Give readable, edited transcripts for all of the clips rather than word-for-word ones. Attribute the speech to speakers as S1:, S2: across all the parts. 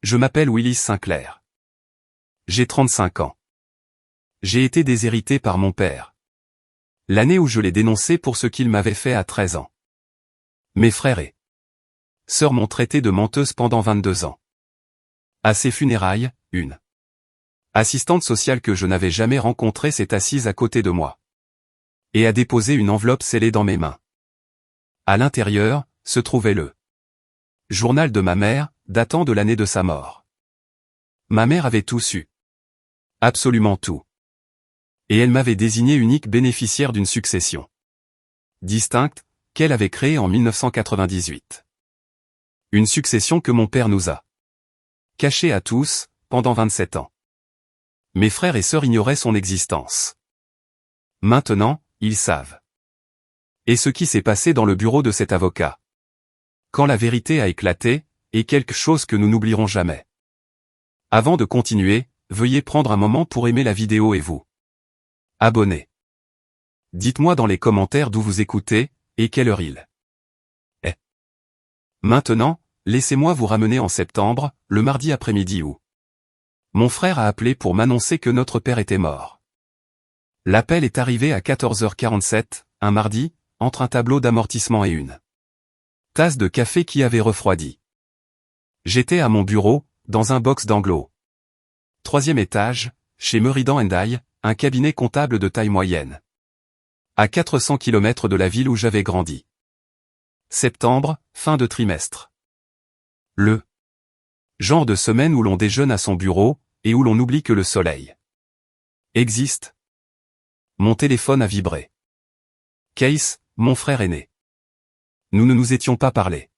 S1: Je m'appelle Willis Sinclair. J'ai 35 ans. J'ai été déshérité par mon père. L'année où je l'ai dénoncé pour ce qu'il m'avait fait à 13 ans. Mes frères et sœurs m'ont traité de menteuse pendant 22 ans. À ses funérailles, une assistante sociale que je n'avais jamais rencontrée s'est assise à côté de moi et a déposé une enveloppe scellée dans mes mains. À l'intérieur, se trouvait le journal de ma mère, datant de l'année de sa mort. Ma mère avait tout su. Absolument tout. Et elle m'avait désigné unique bénéficiaire d'une succession distincte, qu'elle avait créée en 1998. Une succession que mon père nous a cachée à tous, pendant 27 ans. Mes frères et sœurs ignoraient son existence. Maintenant, ils savent. Et ce qui s'est passé dans le bureau de cet avocat. Quand la vérité a éclaté, est quelque chose que nous n'oublierons jamais. Avant de continuer, veuillez prendre un moment pour aimer la vidéo et vous abonner. Dites-moi dans les commentaires d'où vous écoutez, et quelle heure il est. Maintenant, laissez-moi vous ramener en septembre, le mardi après-midi où mon frère a appelé pour m'annoncer que notre père était mort. L'appel est arrivé à 14h47, un mardi, entre un tableau d'amortissement et une tasse de café qui avait refroidi. J'étais à mon bureau, dans un box d'Anglo. 3e étage, chez Meridan & I, un cabinet comptable de taille moyenne. À 400 km de la ville où j'avais grandi. Septembre, fin de trimestre. Le genre de semaine où l'on déjeune à son bureau, et où l'on oublie que le soleil existe. Mon téléphone a vibré. Case, mon frère aîné. Nous ne nous étions pas parlé.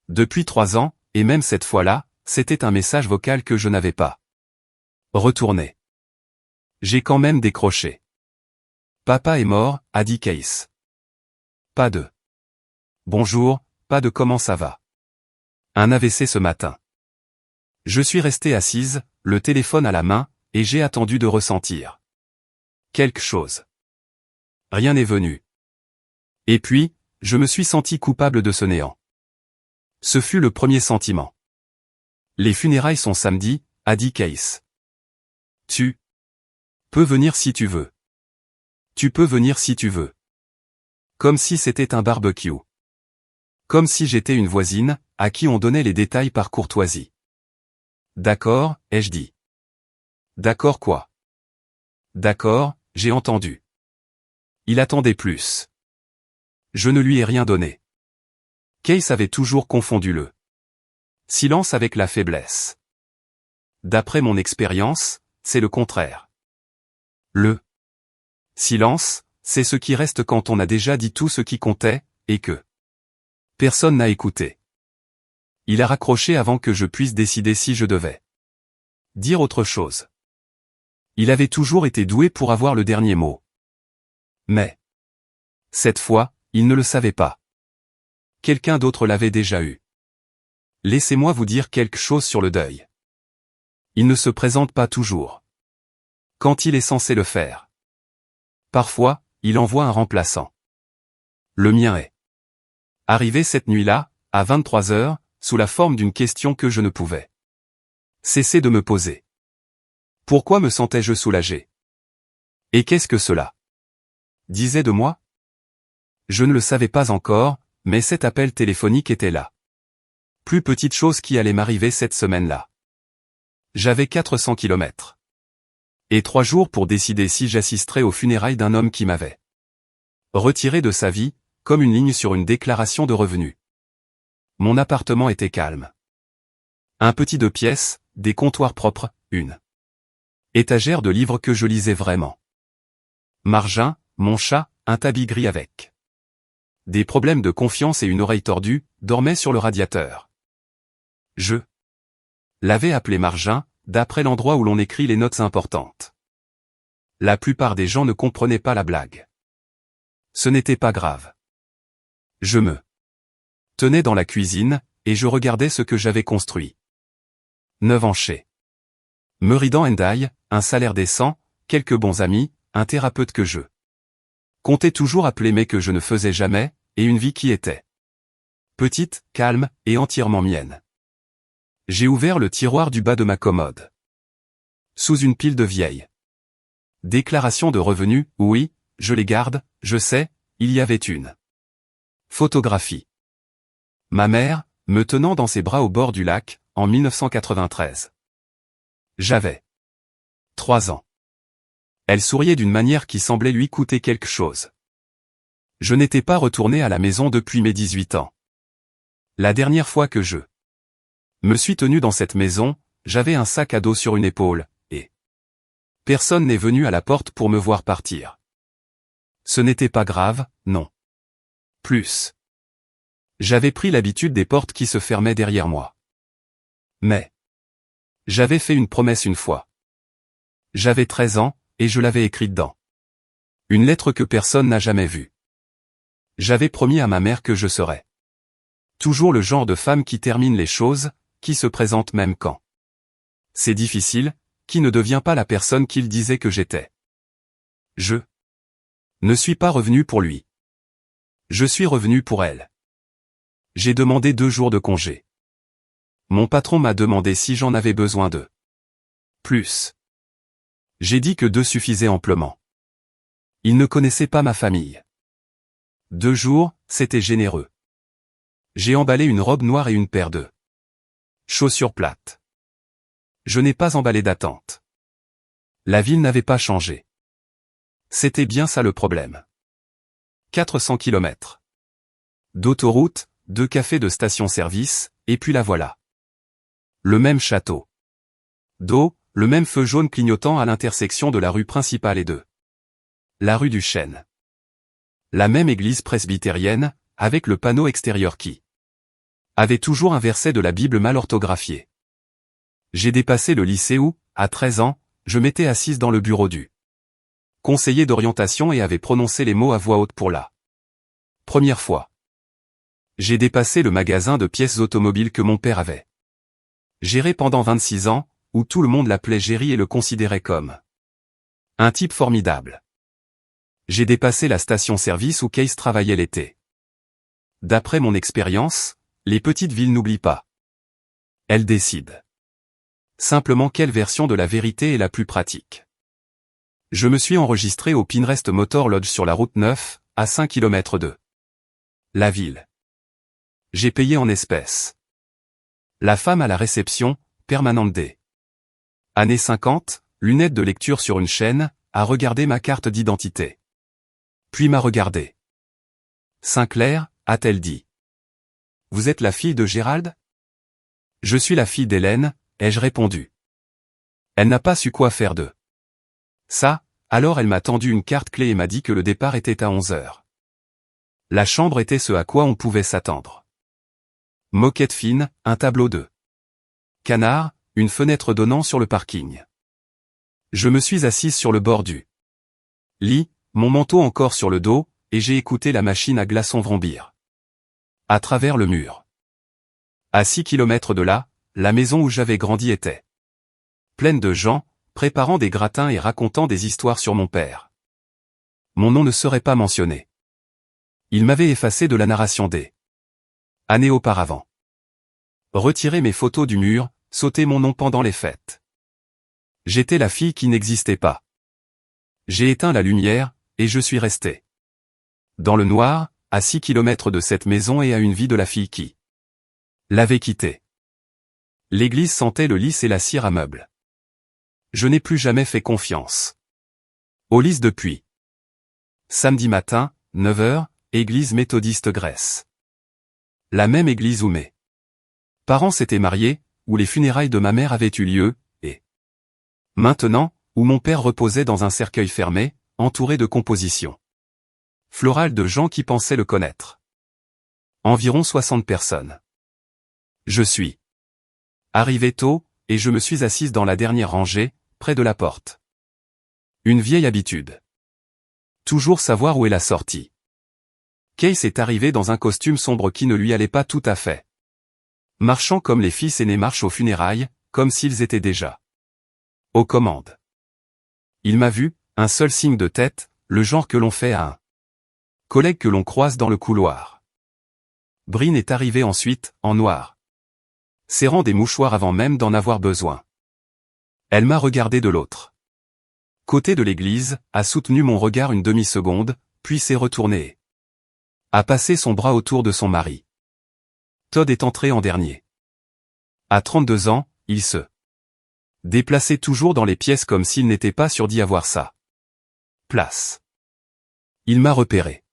S1: Depuis 3 ans, et même cette fois-là, c'était un message vocal que je n'avais pas retourné. J'ai quand même décroché. Papa est mort, a dit Case. Pas de bonjour, pas de comment ça va. Un AVC ce matin. Je suis resté assise, le téléphone à la main, et j'ai attendu de ressentir quelque chose. Rien n'est venu. Et puis, je me suis senti coupable de ce néant. Ce fut le premier sentiment. Les funérailles sont samedi, a dit Case. Tu peux venir si tu veux. Tu peux venir si tu veux. Comme si c'était un barbecue. Comme si j'étais une voisine, à qui on donnait les détails par courtoisie. D'accord, ai-je dit. D'accord quoi? D'accord, j'ai entendu. Il attendait plus. Je ne lui ai rien donné. Case avait toujours confondu le silence avec la faiblesse. D'après mon expérience, c'est le contraire. Le silence, c'est ce qui reste quand on a déjà dit tout ce qui comptait, et que personne n'a écouté. Il a raccroché avant que je puisse décider si je devais dire autre chose. Il avait toujours été doué pour avoir le dernier mot. Mais cette fois, il ne le savait pas. Quelqu'un d'autre l'avait déjà eu. Laissez-moi vous dire quelque chose sur le deuil. Il ne se présente pas toujours quand il est censé le faire. Parfois, il envoie un remplaçant. Le mien est arrivé cette nuit-là, à 23h, sous la forme d'une question que je ne pouvais cesser de me poser. Pourquoi me sentais-je soulagé? Et qu'est-ce que cela disait de moi? Je ne le savais pas encore, mais cet appel téléphonique était là. Plus petite chose qui allait m'arriver cette semaine-là. J'avais 400 km. Et 3 jours pour décider si j'assisterais aux funérailles d'un homme qui m'avait retiré de sa vie, comme une ligne sur une déclaration de revenus. Mon appartement était calme. Un petit 2 pièces, des comptoirs propres, une étagère de livres que je lisais vraiment. Margin, mon chat, un tabi gris avec des problèmes de confiance et une oreille tordue, dormait sur le radiateur. Je l'avais appelé Margin, d'après l'endroit où l'on écrit les notes importantes. La plupart des gens ne comprenaient pas la blague. Ce n'était pas grave. Je me tenais dans la cuisine, et je regardais ce que j'avais construit. 9 ans chez Meridan & I, un salaire décent, quelques bons amis, un thérapeute que je comptais toujours appeler mais que je ne faisais jamais, et une vie qui était petite, calme, et entièrement mienne. J'ai ouvert le tiroir du bas de ma commode. Sous une pile de vieilles déclaration de revenus, oui, je les garde, je sais, il y avait une photographie. Ma mère, me tenant dans ses bras au bord du lac, en 1993. J'avais 3 ans. Elle souriait d'une manière qui semblait lui coûter quelque chose. Je n'étais pas retourné à la maison depuis mes 18 ans. La dernière fois que je me suis tenu dans cette maison, j'avais un sac à dos sur une épaule, et personne n'est venu à la porte pour me voir partir. Ce n'était pas grave, non. Plus. J'avais pris l'habitude des portes qui se fermaient derrière moi. Mais j'avais fait une promesse une fois. J'avais 13 ans, et je l'avais écrite dans une lettre que personne n'a jamais vue. J'avais promis à ma mère que je serais toujours le genre de femme qui termine les choses, qui se présente même quand c'est difficile, qui ne devient pas la personne qu'il disait que j'étais. Je ne suis pas revenu pour lui. Je suis revenu pour elle. J'ai demandé 2 jours de congé. Mon patron m'a demandé si j'en avais besoin de plus. J'ai dit que 2 suffisaient amplement. Il ne connaissait pas ma famille. 2 jours, c'était généreux. J'ai emballé une robe noire et une paire de chaussures plates. Je n'ai pas emballé d'attente. La ville n'avait pas changé. C'était bien ça le problème. 400 kilomètres d'autoroute, 2 cafés de station-service, et puis la voilà. Le même château d'eau, le même feu jaune clignotant à l'intersection de la rue principale et de la rue du Chêne. La même église presbytérienne, avec le panneau extérieur qui avait toujours un verset de la Bible mal orthographié. J'ai dépassé le lycée où, à 13 ans, je m'étais assise dans le bureau du conseiller d'orientation et avait prononcé les mots à voix haute pour la première fois. J'ai dépassé le magasin de pièces automobiles que mon père avait géré pendant 26 ans, où tout le monde l'appelait Géry et le considérait comme un type formidable. J'ai dépassé la station-service où Case travaillait l'été. D'après mon expérience, les petites villes n'oublient pas. Elles décident simplement quelle version de la vérité est la plus pratique. Je me suis enregistré au Pinrest Motor Lodge sur la route 9, à 5 km de la ville. J'ai payé en espèces. La femme à la réception, permanente des années 50, lunettes de lecture sur une chaîne, a regardé ma carte d'identité. Puis m'a regardé. Sinclair, a-t-elle dit. Vous êtes la fille de Gérald? Je suis la fille d'Hélène, ai-je répondu. Elle n'a pas su quoi faire de ça, alors elle m'a tendu une carte clé et m'a dit que le départ était à 11 heures. La chambre était ce à quoi on pouvait s'attendre. Moquette fine, un tableau de canard, une fenêtre donnant sur le parking. Je me suis assise sur le bord du lit, mon manteau encore sur le dos, et j'ai écouté la machine à glaçons vrombir à travers le mur. À 6 kilomètres de là, la maison où j'avais grandi était pleine de gens, préparant des gratins et racontant des histoires sur mon père. Mon nom ne serait pas mentionné. Il m'avait effacé de la narration des années auparavant. Retiré mes photos du mur, sauté mon nom pendant les fêtes. J'étais la fille qui n'existait pas. J'ai éteint la lumière, et je suis resté dans le noir, à 6 kilomètres de cette maison et à une vie de la fille qui l'avait quittée. L'église sentait le lys et la cire à meubles. Je n'ai plus jamais fait confiance au lys depuis. Samedi matin, 9 h, église méthodiste Grèce. La même église où mes parents s'étaient mariés, où les funérailles de ma mère avaient eu lieu, et maintenant, où mon père reposait dans un cercueil fermé, entouré de compositions florales de gens qui pensaient le connaître. Environ 60 personnes. Je suis arrivé tôt, et je me suis assise dans la dernière rangée, près de la porte. Une vieille habitude. Toujours savoir où est la sortie. Case est arrivé dans un costume sombre qui ne lui allait pas tout à fait. Marchant comme les fils aînés marchent aux funérailles, comme s'ils étaient déjà aux commandes. Il m'a vu, un seul signe de tête, le genre que l'on fait à un collègue que l'on croise dans le couloir. Bryn est arrivé ensuite, en noir. serrant des mouchoirs avant même d'en avoir besoin. Elle m'a regardé de l'autre côté de l'église, a soutenu mon regard une demi-seconde, puis s'est retournée et a passé son bras autour de son mari. Todd est entré en dernier. À 32 ans, il se déplaçait toujours dans les pièces comme s'il n'était pas sûr d'y avoir sa place. Il m'a repéré.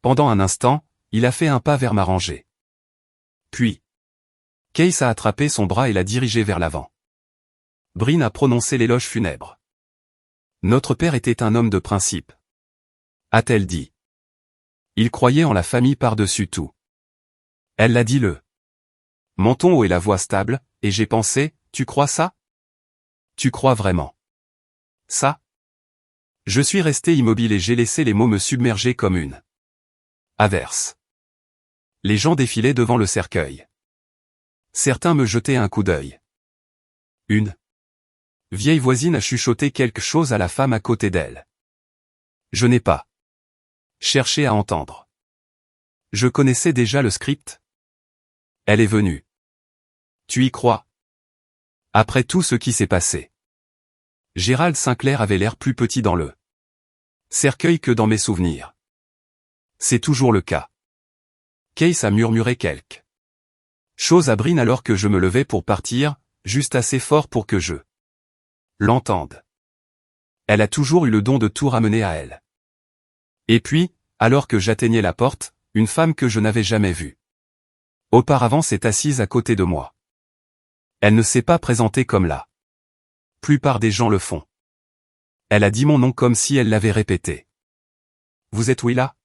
S1: Pendant un instant, il a fait un pas vers ma rangée. Puis, Case a attrapé son bras et l'a dirigé vers l'avant. Bryn a prononcé l'éloge funèbre. Notre père était un homme de principe, a-t-elle dit. Il croyait en la famille par-dessus tout. Elle l'a dit le menton haut et la voix stable, et j'ai pensé, tu crois ça? Tu crois vraiment ça? Je suis resté immobile et j'ai laissé les mots me submerger comme une averse. Les gens défilaient devant le cercueil. Certains me jetaient un coup d'œil. Une vieille voisine a chuchoté quelque chose à la femme à côté d'elle. Je n'ai pas cherché à entendre. Je connaissais déjà le script. Elle est venue. Tu y crois? Après tout ce qui s'est passé. Gérald Sinclair avait l'air plus petit dans le cercueil que dans mes souvenirs. C'est toujours le cas. Case a murmuré quelque chose à Bryn alors que je me levais pour partir, juste assez fort pour que je l'entende. Elle a toujours eu le don de tout ramener à elle. Et puis, alors que j'atteignais la porte, une femme que je n'avais jamais vue auparavant s'est assise à côté de moi. Elle ne s'est pas présentée comme la plupart des gens le font. Elle a dit mon nom comme si elle l'avait répété. Vous êtes Willa?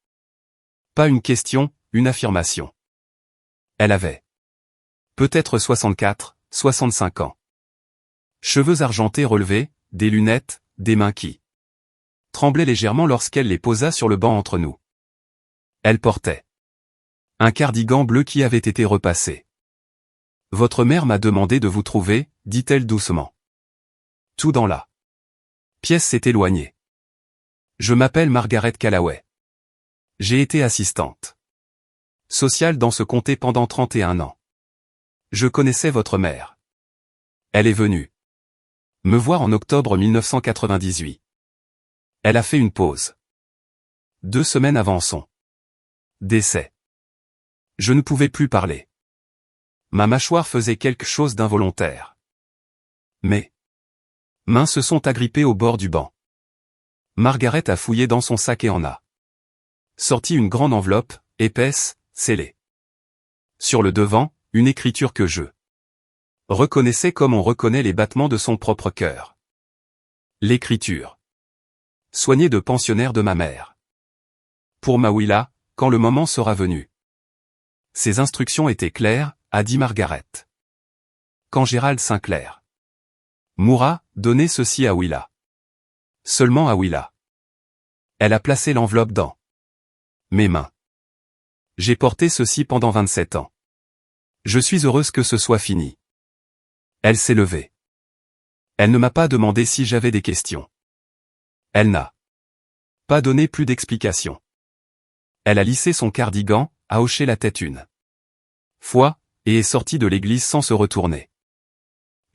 S1: Pas une question, une affirmation. Elle avait peut-être 64, 65 ans. Cheveux argentés relevés, des lunettes, des mains qui tremblaient légèrement lorsqu'elle les posa sur le banc entre nous. Elle portait un cardigan bleu qui avait été repassé. Votre mère m'a demandé de vous trouver, dit-elle doucement. Tout dans la pièce s'est éloigné. Je m'appelle Margaret Callaway. J'ai été assistante sociale dans ce comté pendant 31 ans. Je connaissais votre mère. Elle est venue me voir en octobre 1998. Elle a fait une pause. 2 semaines avant son décès. Je ne pouvais plus parler. Ma mâchoire faisait quelque chose d'involontaire. Mes mains se sont agrippées au bord du banc. Margaret a fouillé dans son sac et en a sorti une grande enveloppe, épaisse, scellée. Sur le devant, une écriture que je reconnaissais comme on reconnaît les battements de son propre cœur. L'écriture soignée de pensionnaire de ma mère. Pour ma Willa, quand le moment sera venu. Ces instructions étaient claires, a dit Margaret. Quand Gérald Sinclair mourra, donnez ceci à Willa. Seulement à Willa. Elle a placé l'enveloppe dans mes mains. J'ai porté ceci pendant 27 ans. Je suis heureuse que ce soit fini. Elle s'est levée. Elle ne m'a pas demandé si j'avais des questions. Elle n'a pas donné plus d'explications. Elle a lissé son cardigan, a hoché la tête une fois, et est sortie de l'église sans se retourner.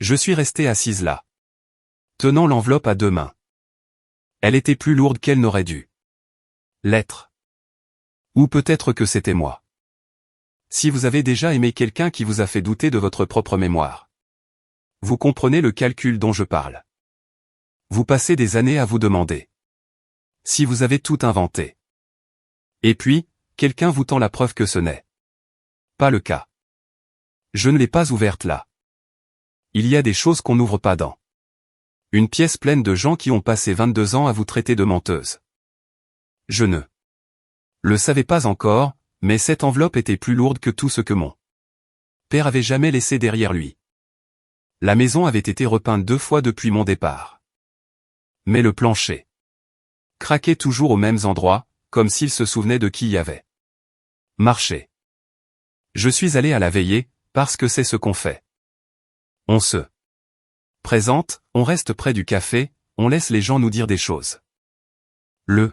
S1: Je suis restée assise là, tenant l'enveloppe à 2 mains. Elle était plus lourde qu'elle n'aurait dû l'être. Ou peut-être que c'était moi. Si vous avez déjà aimé quelqu'un qui vous a fait douter de votre propre mémoire, vous comprenez le calcul dont je parle. Vous passez des années à vous demander si vous avez tout inventé. Et puis, quelqu'un vous tend la preuve que ce n'est pas le cas. Je ne l'ai pas ouverte là. Il y a des choses qu'on n'ouvre pas dans une pièce pleine de gens qui ont passé 22 ans à vous traiter de menteuse. Je ne le savais pas encore, mais cette enveloppe était plus lourde que tout ce que mon père avait jamais laissé derrière lui. La maison avait été repeinte 2 fois depuis mon départ. Mais le plancher craquait toujours aux mêmes endroits, comme s'il se souvenait de qui y avait marché. Je suis allé à la veillée, parce que c'est ce qu'on fait. On se présente, on reste près du café, on laisse les gens nous dire des choses. Le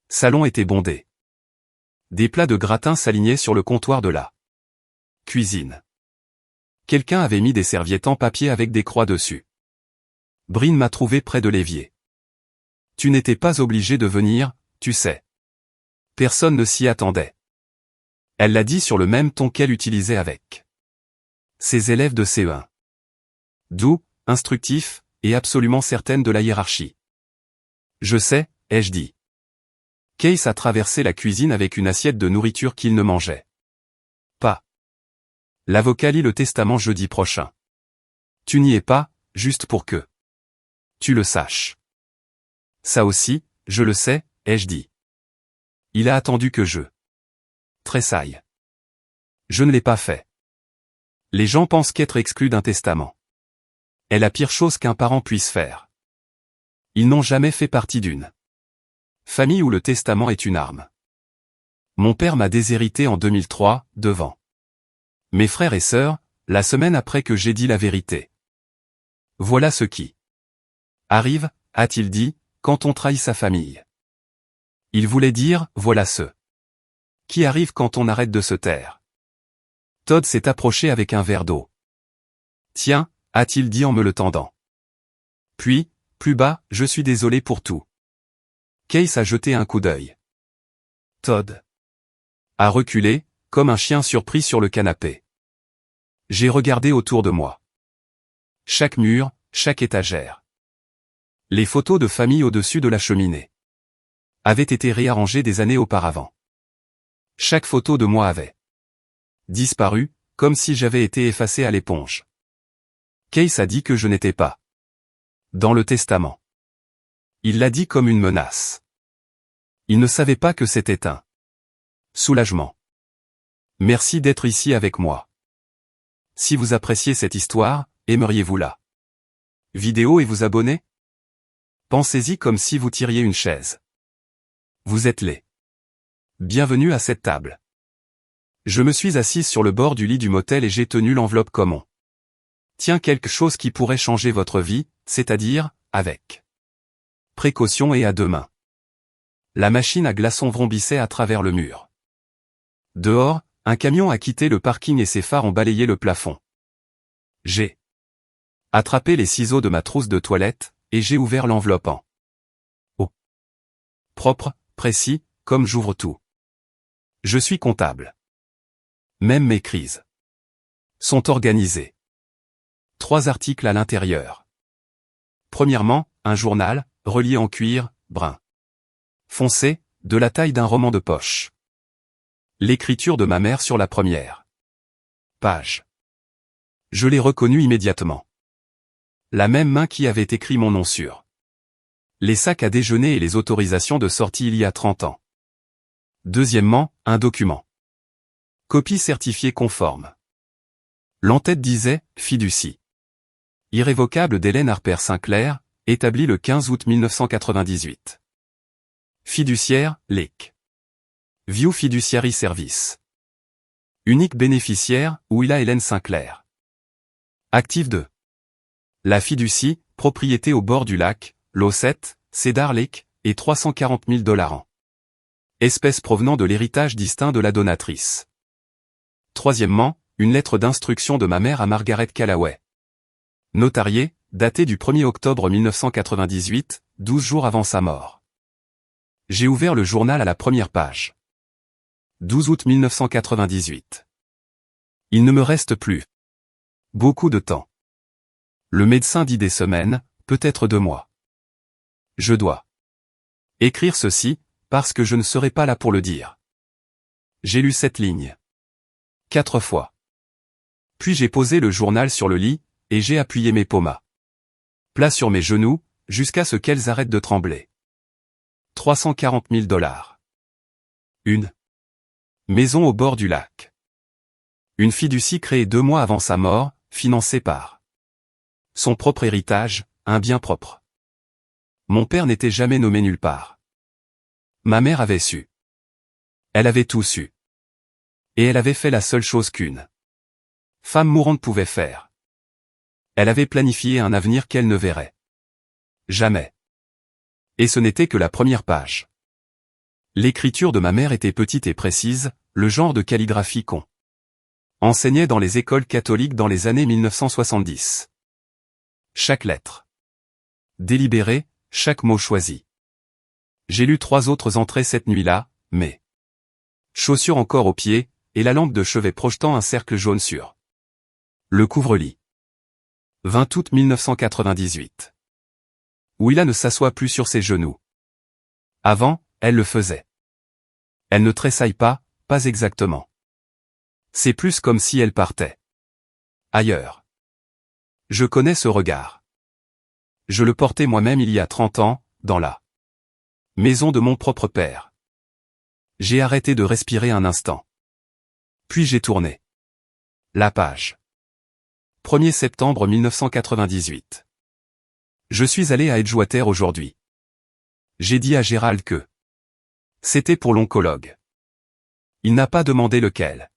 S1: salon était bondé. Des plats de gratin s'alignaient sur le comptoir de la cuisine. Quelqu'un avait mis des serviettes en papier avec des croix dessus. Bryn m'a trouvé près de l'évier. Tu n'étais pas obligé de venir, tu sais. Personne ne s'y attendait. Elle l'a dit sur le même ton qu'elle utilisait avec ses élèves de CE1. Doux, instructif, et absolument certaine de la hiérarchie. Je sais, ai-je dit. Case a traversé la cuisine avec une assiette de nourriture qu'il ne mangeait pas. L'avocat lit le testament jeudi prochain. Tu n'y es pas, juste pour que tu le saches. Ça aussi, je le sais, ai-je dit. Il a attendu que je tressaille. Je ne l'ai pas fait. Les gens pensent qu'être exclu d'un testament est la pire chose qu'un parent puisse faire. Ils n'ont jamais fait partie d'une famille où le testament est une arme. Mon père m'a déshérité en 2003, devant mes frères et sœurs, la semaine après que j'ai dit la vérité. Voilà ce qui arrive, a-t-il dit, quand on trahit sa famille. Il voulait dire, voilà ce qui arrive quand on arrête de se taire. Todd s'est approché avec un verre d'eau. Tiens, a-t-il dit en me le tendant. Puis, plus bas, je suis désolé pour tout. Case a jeté un coup d'œil. Todd a reculé, comme un chien surpris sur le canapé. J'ai regardé autour de moi. Chaque mur, chaque étagère. Les photos de famille au-dessus de la cheminée avaient été réarrangées des années auparavant. Chaque photo de moi avait disparu, comme si j'avais été effacé à l'éponge. Case a dit que je n'étais pas dans le testament. Il l'a dit comme une menace. Il ne savait pas que c'était un soulagement. Merci d'être ici avec moi. Si vous appréciez cette histoire, aimeriez-vous la vidéo et vous abonner? Pensez-y comme si vous tiriez une chaise. Vous êtes les bienvenus à cette table. Je me suis assise sur le bord du lit du motel et j'ai tenu l'enveloppe comme on tient quelque chose qui pourrait changer votre vie, c'est-à-dire, avec précaution et à deux mains. La machine à glaçons vrombissait à travers le mur. Dehors, un camion a quitté le parking et ses phares ont balayé le plafond. J'ai attrapé les ciseaux de ma trousse de toilette, et j'ai ouvert l'enveloppe en eau. Propre, précis, comme j'ouvre tout. Je suis comptable. Même mes crises sont organisées. 3 articles à l'intérieur. Premièrement, un journal, relié en cuir, brun foncé, de la taille d'un roman de poche. L'écriture de ma mère sur la première page. Je l'ai reconnue immédiatement. La même main qui avait écrit mon nom sur les sacs à déjeuner et les autorisations de sortie il y a 30 ans. Deuxièmement, un document. Copie certifiée conforme. L'entête disait « Fiducie irrévocable d'Hélène Harper Sinclair, établie le 15 août 1998. Fiduciaire, LEC. View Fiduciary Service. Unique bénéficiaire, Willa Hélène Sinclair. Actif de la fiducie, propriété au bord du lac, lot 7, Cedar Lake, et $340,000 an. Espèce provenant de l'héritage distinct de la donatrice. Troisièmement, une lettre d'instruction de ma mère à Margaret Callaway. Notariée, datée du 1er octobre 1998, 12 jours avant sa mort. J'ai ouvert le journal à la première page. 12 août 1998. Il ne me reste plus beaucoup de temps. Le médecin dit des semaines, peut-être 2 mois. Je dois écrire ceci, parce que je ne serai pas là pour le dire. J'ai lu cette ligne 4 fois. Puis j'ai posé le journal sur le lit, et j'ai appuyé mes paumes plats sur mes genoux, jusqu'à ce qu'elles arrêtent de trembler. $340,000. Une maison au bord du lac. Une fiducie créée 2 mois avant sa mort, financée par son propre héritage, un bien propre. Mon père n'était jamais nommé nulle part. Ma mère avait su. Elle avait tout su. Et elle avait fait la seule chose qu'une femme mourante pouvait faire. Elle avait planifié un avenir qu'elle ne verrait jamais. Et ce n'était que la première page. L'écriture de ma mère était petite et précise, le genre de calligraphie qu'on Enseignait dans les écoles catholiques dans les années 1970. Chaque lettre. Délibéré, chaque mot choisi. J'ai lu 3 autres entrées cette nuit-là, mais... Chaussures encore aux pieds, et la lampe de chevet projetant un cercle jaune sur le couvre-lit. 20 août 1998. Willa ne s'assoit plus sur ses genoux. Avant, elle le faisait. Elle ne tressaille pas exactement. C'est plus comme si elle partait ailleurs. Je connais ce regard. Je le portais moi-même il y a 30 ans, dans la maison de mon propre père. J'ai arrêté de respirer un instant. Puis j'ai tourné la page. 1er septembre 1998. Je suis allé à Edgewater aujourd'hui. J'ai dit à Gérald que c'était pour l'oncologue. Il n'a pas demandé lequel.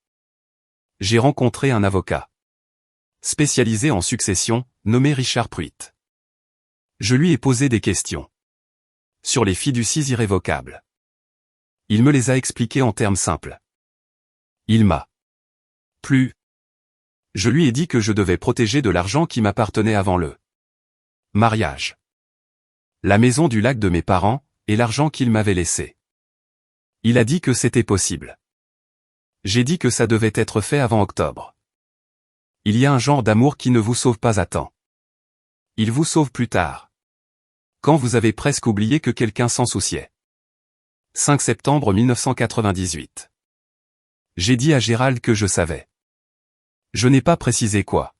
S1: J'ai rencontré un avocat spécialisé en succession, nommé Richard Pruitt. Je lui ai posé des questions sur les fiducies irrévocables. Il me les a expliquées en termes simples. Il m'a plu. Je lui ai dit que je devais protéger de l'argent qui m'appartenait avant le mariage, la maison du lac de mes parents, et l'argent qu'ils m'avaient laissé. Il a dit que c'était possible. J'ai dit que ça devait être fait avant octobre. Il y a un genre d'amour qui ne vous sauve pas à temps. Il vous sauve plus tard. Quand vous avez presque oublié que quelqu'un s'en souciait. 5 septembre 1998. J'ai dit à Gérald que je savais. Je n'ai pas précisé quoi.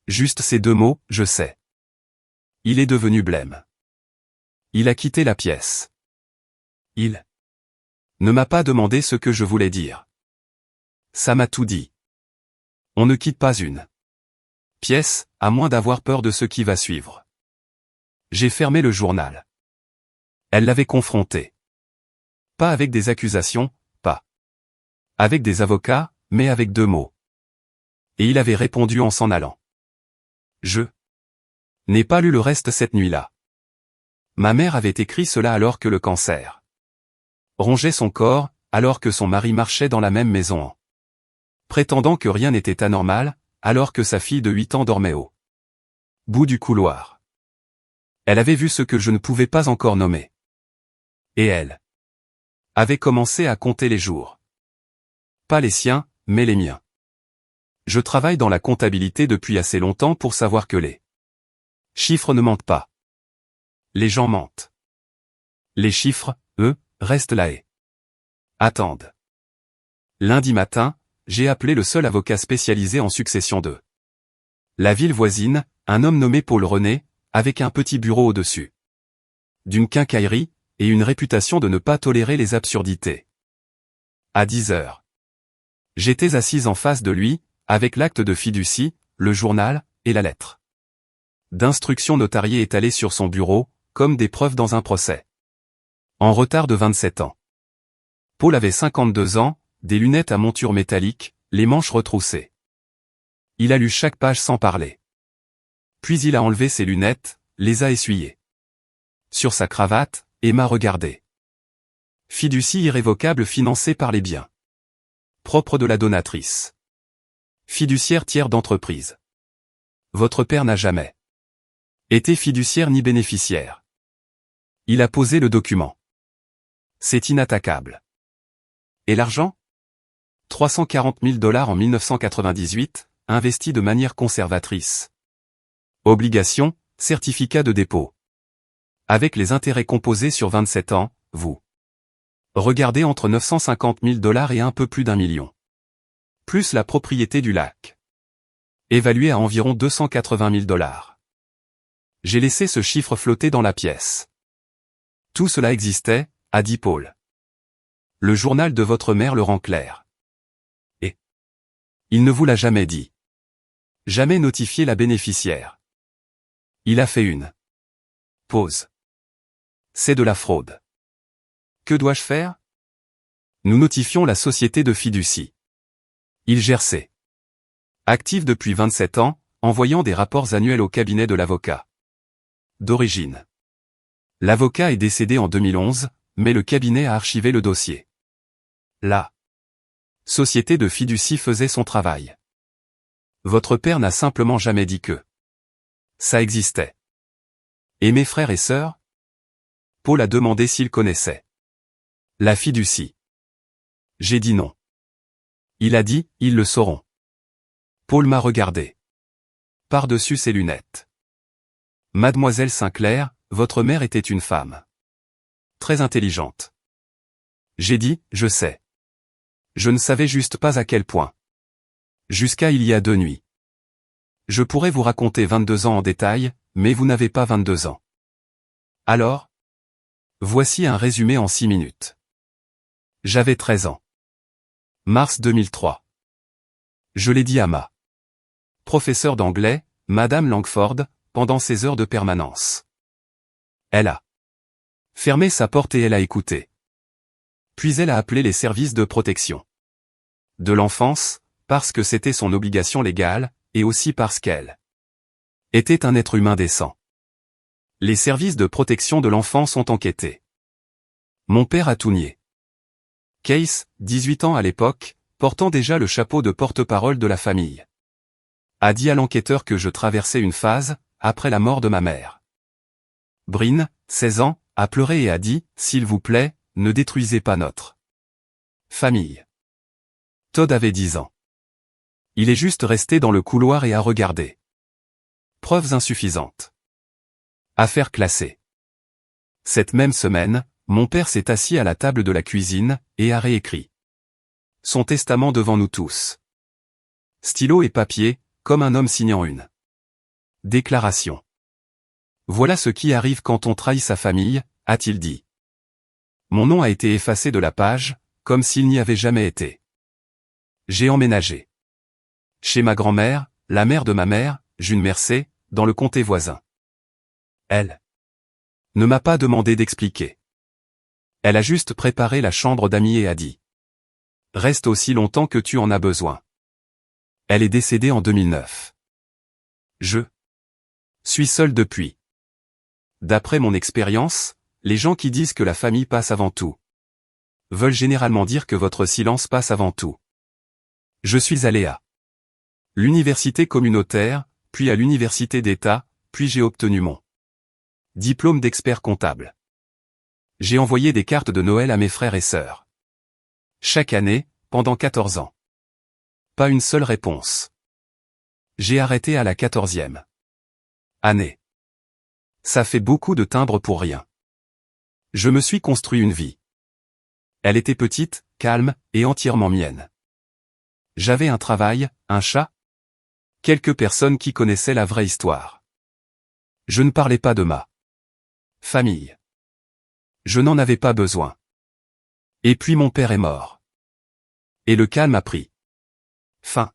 S1: Juste ces 2 mots, je sais. Il est devenu blême. Il a quitté la pièce. Il ne m'a pas demandé ce que je voulais dire. Ça m'a tout dit. On ne quitte pas une pièce, à moins d'avoir peur de ce qui va suivre. J'ai fermé le journal. Elle l'avait confronté. Pas avec des accusations, pas avec des avocats, mais avec 2 mots. Et il avait répondu en s'en allant. Je n'ai pas lu le reste cette nuit-là. Ma mère avait écrit cela alors que le cancer rongeait son corps, alors que son mari marchait dans la même maison en prétendant que rien n'était anormal, alors que sa fille de 8 ans dormait au bout du couloir. Elle avait vu ce que je ne pouvais pas encore nommer. Et elle avait commencé à compter les jours. Pas les siens, mais les miens. Je travaille dans la comptabilité depuis assez longtemps pour savoir que les chiffres ne mentent pas. Les gens mentent. Les chiffres, eux, restent là et attendent. Lundi matin, j'ai appelé le seul avocat spécialisé en succession de la ville voisine, un homme nommé Paul René, avec un petit bureau au-dessus d'une quincaillerie, et une réputation de ne pas tolérer les absurdités. À 10 heures. J'étais assise en face de lui, avec l'acte de fiducie, le journal, et la lettre d'instruction notariée étalée sur son bureau, comme des preuves dans un procès. En retard de 27 ans. Paul avait 52 ans, des lunettes à monture métallique, les manches retroussées. Il a lu chaque page sans parler. Puis il a enlevé ses lunettes, les a essuyées sur sa cravate, et m'a regardé. Fiducie irrévocable financée par les biens propres de la donatrice. Fiduciaire tiers d'entreprise. Votre père n'a jamais été fiduciaire ni bénéficiaire. Il a posé le document. C'est inattaquable. Et l'argent ? 340 000 $ en 1998, investi de manière conservatrice. Obligation, certificat de dépôt. Avec les intérêts composés sur 27 ans, vous regardez entre 950 000 $ et un peu plus d'1 million. Plus la propriété du lac. Évaluée à environ 280 000 $. J'ai laissé ce chiffre flotter dans la pièce. Tout cela existait, a dit Paul. Le journal de votre mère le rend clair. Et il ne vous l'a jamais dit. Jamais notifié la bénéficiaire. Il a fait une pause. C'est de la fraude. Que dois-je faire ? Nous notifions la société de fiducie. Il gère ses actifs depuis 27 ans, envoyant des rapports annuels au cabinet de l'avocat d'origine. L'avocat est décédé en 2011, mais le cabinet a archivé le dossier. Là. Société de fiducie faisait son travail. Votre père n'a simplement jamais dit que ça existait. Et mes frères et sœurs? Paul a demandé s'il connaissait la fiducie. J'ai dit non. Il a dit, ils le sauront. Paul m'a regardé par-dessus ses lunettes. Mademoiselle Sinclair, votre mère était une femme très intelligente. J'ai dit, je sais. Je ne savais juste pas à quel point. Jusqu'à il y a 2 nuits. Je pourrais vous raconter 22 ans en détail, mais vous n'avez pas 22 ans. Alors? Voici un résumé en 6 minutes. J'avais 13 ans. Mars 2003. Je l'ai dit à ma professeure d'anglais, Madame Langford, pendant ses heures de permanence. Elle a fermé sa porte et elle a écouté. Puis elle a appelé les services de protection de l'enfance, parce que c'était son obligation légale, et aussi parce qu'elle était un être humain décent. Les services de protection de l'enfance ont enquêté. Mon père a tout nié. Case, 18 ans à l'époque, portant déjà le chapeau de porte-parole de la famille, a dit à l'enquêteur que je traversais une phase, après la mort de ma mère. Bryn, 16 ans, a pleuré et a dit, s'il vous plaît, ne détruisez pas notre famille. Todd avait 10 ans. Il est juste resté dans le couloir et a regardé. Preuves insuffisantes. Affaire classée. Cette même semaine, mon père s'est assis à la table de la cuisine, et a réécrit son testament devant nous tous. Stylo et papier, comme un homme signant une déclaration. Voilà ce qui arrive quand on trahit sa famille, a-t-il dit. Mon nom a été effacé de la page, comme s'il n'y avait jamais été. J'ai emménagé chez ma grand-mère, la mère de ma mère, June Mercé, dans le comté voisin. Elle ne m'a pas demandé d'expliquer. Elle a juste préparé la chambre d'amis et a dit « Reste aussi longtemps que tu en as besoin ». Elle est décédée en 2009. Je suis seul depuis. D'après mon expérience, les gens qui disent que la famille passe avant tout veulent généralement dire que votre silence passe avant tout. Je suis allé à l'université communautaire, puis à l'université d'État, puis j'ai obtenu mon diplôme d'expert comptable. J'ai envoyé des cartes de Noël à mes frères et sœurs. Chaque année, pendant 14 ans. Pas une seule réponse. J'ai arrêté à la 14e année. Ça fait beaucoup de timbres pour rien. Je me suis construit une vie. Elle était petite, calme, et entièrement mienne. J'avais un travail, un chat. Quelques personnes qui connaissaient la vraie histoire. Je ne parlais pas de ma famille. Je n'en avais pas besoin. Et puis mon père est mort. Et le calme a pris fin.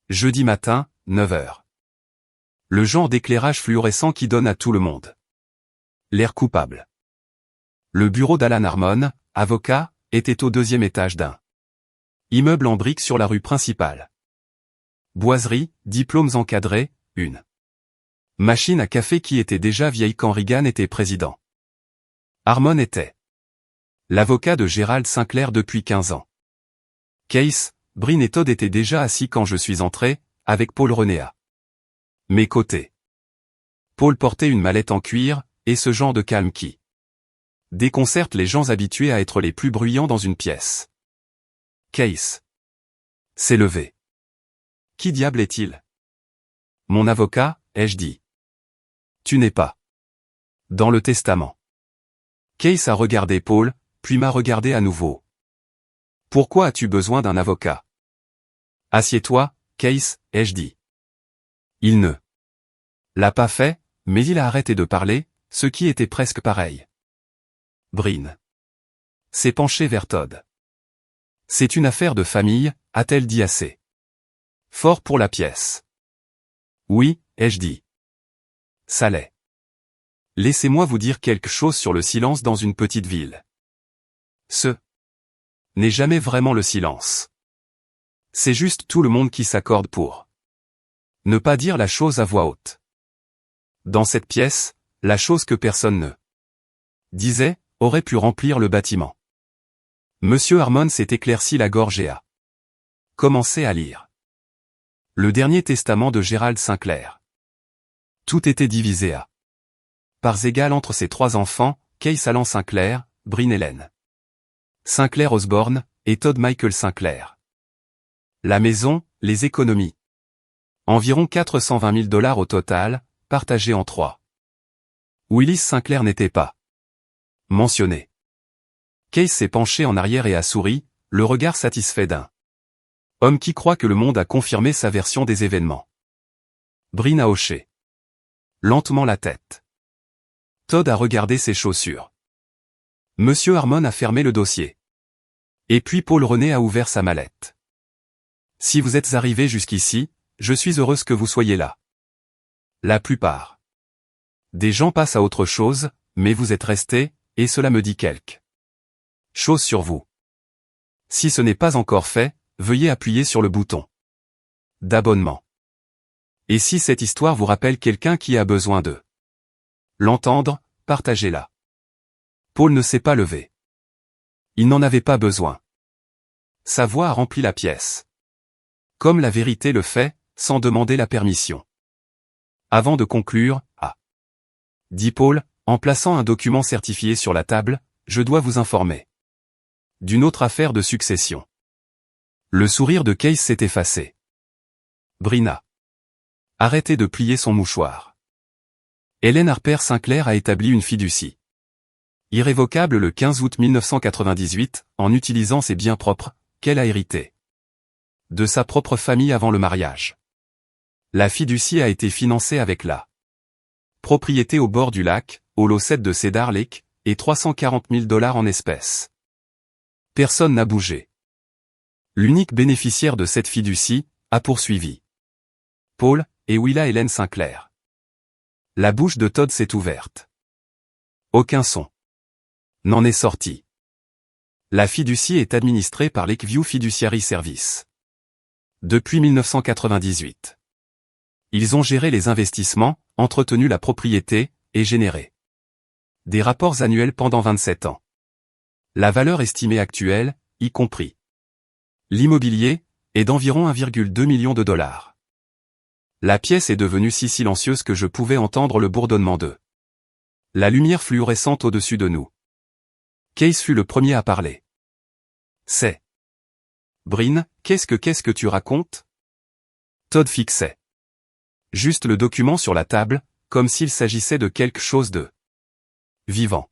S1: Jeudi matin, 9 heures. Le genre d'éclairage fluorescent qui donne à tout le monde l'air coupable. Le bureau d'Alan Harmon, avocat, était au 2e étage d'un immeuble en briques sur la rue principale. Boiserie, diplômes encadrés, une machine à café qui était déjà vieille quand Reagan était président. Harmon était l'avocat de Gerald Sinclair depuis 15 ans. Case, Bryn et Todd étaient déjà assis quand je suis entré, avec Paul René à mes côtés. Paul portait une mallette en cuir, et ce genre de calme qui déconcerte les gens habitués à être les plus bruyants dans une pièce. Case s'est levé. Qui diable est-il? Mon avocat, ai-je dit. Tu n'es pas dans le testament. Case a regardé Paul, puis m'a regardé à nouveau. Pourquoi as-tu besoin d'un avocat? Assieds-toi, Case, ai-je dit. Il ne l'a pas fait, mais il a arrêté de parler, ce qui était presque pareil. Bryn s'est penché vers Todd. C'est une affaire de famille, a-t-elle dit assez fort pour la pièce. Oui, ai-je dit. Ça l'est. Laissez-moi vous dire quelque chose sur le silence dans une petite ville. Ce n'est jamais vraiment le silence. C'est juste tout le monde qui s'accorde pour ne pas dire la chose à voix haute. Dans cette pièce, la chose que personne ne disait, aurait pu remplir le bâtiment. Monsieur Harmon s'est éclairci la gorge et a commencé à lire le dernier testament de Gerald Sinclair. Tout était divisé à parts égales entre ses 3 enfants, Case Alan Sinclair, Bryn Ellen Sinclair Osborne, et Todd Michael Sinclair. La maison, les économies. Environ 420 000 $ au total, partagés en 3. Willis Sinclair n'était pas mentionné. Case s'est penché en arrière et a souri, le regard satisfait d'un homme qui croit que le monde a confirmé sa version des événements. Bryn a hoché lentement la tête. Todd a regardé ses chaussures. Monsieur Harmon a fermé le dossier. Et puis Paul René a ouvert sa mallette. Si vous êtes arrivé jusqu'ici, je suis heureuse que vous soyez là. La plupart des gens passent à autre chose, mais vous êtes restés, et cela me dit quelque chose sur vous. Si ce n'est pas encore fait, veuillez appuyer sur le bouton d'abonnement. Et si cette histoire vous rappelle quelqu'un qui a besoin de l'entendre, partagez-la. Paul ne s'est pas levé. Il n'en avait pas besoin. Sa voix a rempli la pièce. Comme la vérité le fait, sans demander la permission. Avant de conclure, dit Paul, en plaçant un document certifié sur la table, je dois vous informer d'une autre affaire de succession. Le sourire de Case s'est effacé. Bryn a arrêté de plier son mouchoir. Helen Harper Sinclair a établi une fiducie irrévocable le 15 août 1998, en utilisant ses biens propres, qu'elle a hérités de sa propre famille avant le mariage. La fiducie a été financée avec la propriété au bord du lac, au lot 7 de Cedar Lake, et 340 000 $ en espèces. Personne n'a bougé. L'unique bénéficiaire de cette fiducie a poursuivi Paul et Willa Helen Sinclair. La bouche de Todd s'est ouverte. Aucun son n'en est sorti. La fiducie est administrée par Lakeview Fiduciary Service. Depuis 1998. Ils ont géré les investissements, entretenu la propriété, et généré des rapports annuels pendant 27 ans. La valeur estimée actuelle, y compris l'immobilier, est d'environ 1,2 million de $. La pièce est devenue si silencieuse que je pouvais entendre le bourdonnement de la lumière fluorescente au-dessus de nous. Case fut le premier à parler. C'est Bryn, qu'est-ce que tu racontes? Todd fixait juste le document sur la table, comme s'il s'agissait de quelque chose de vivant.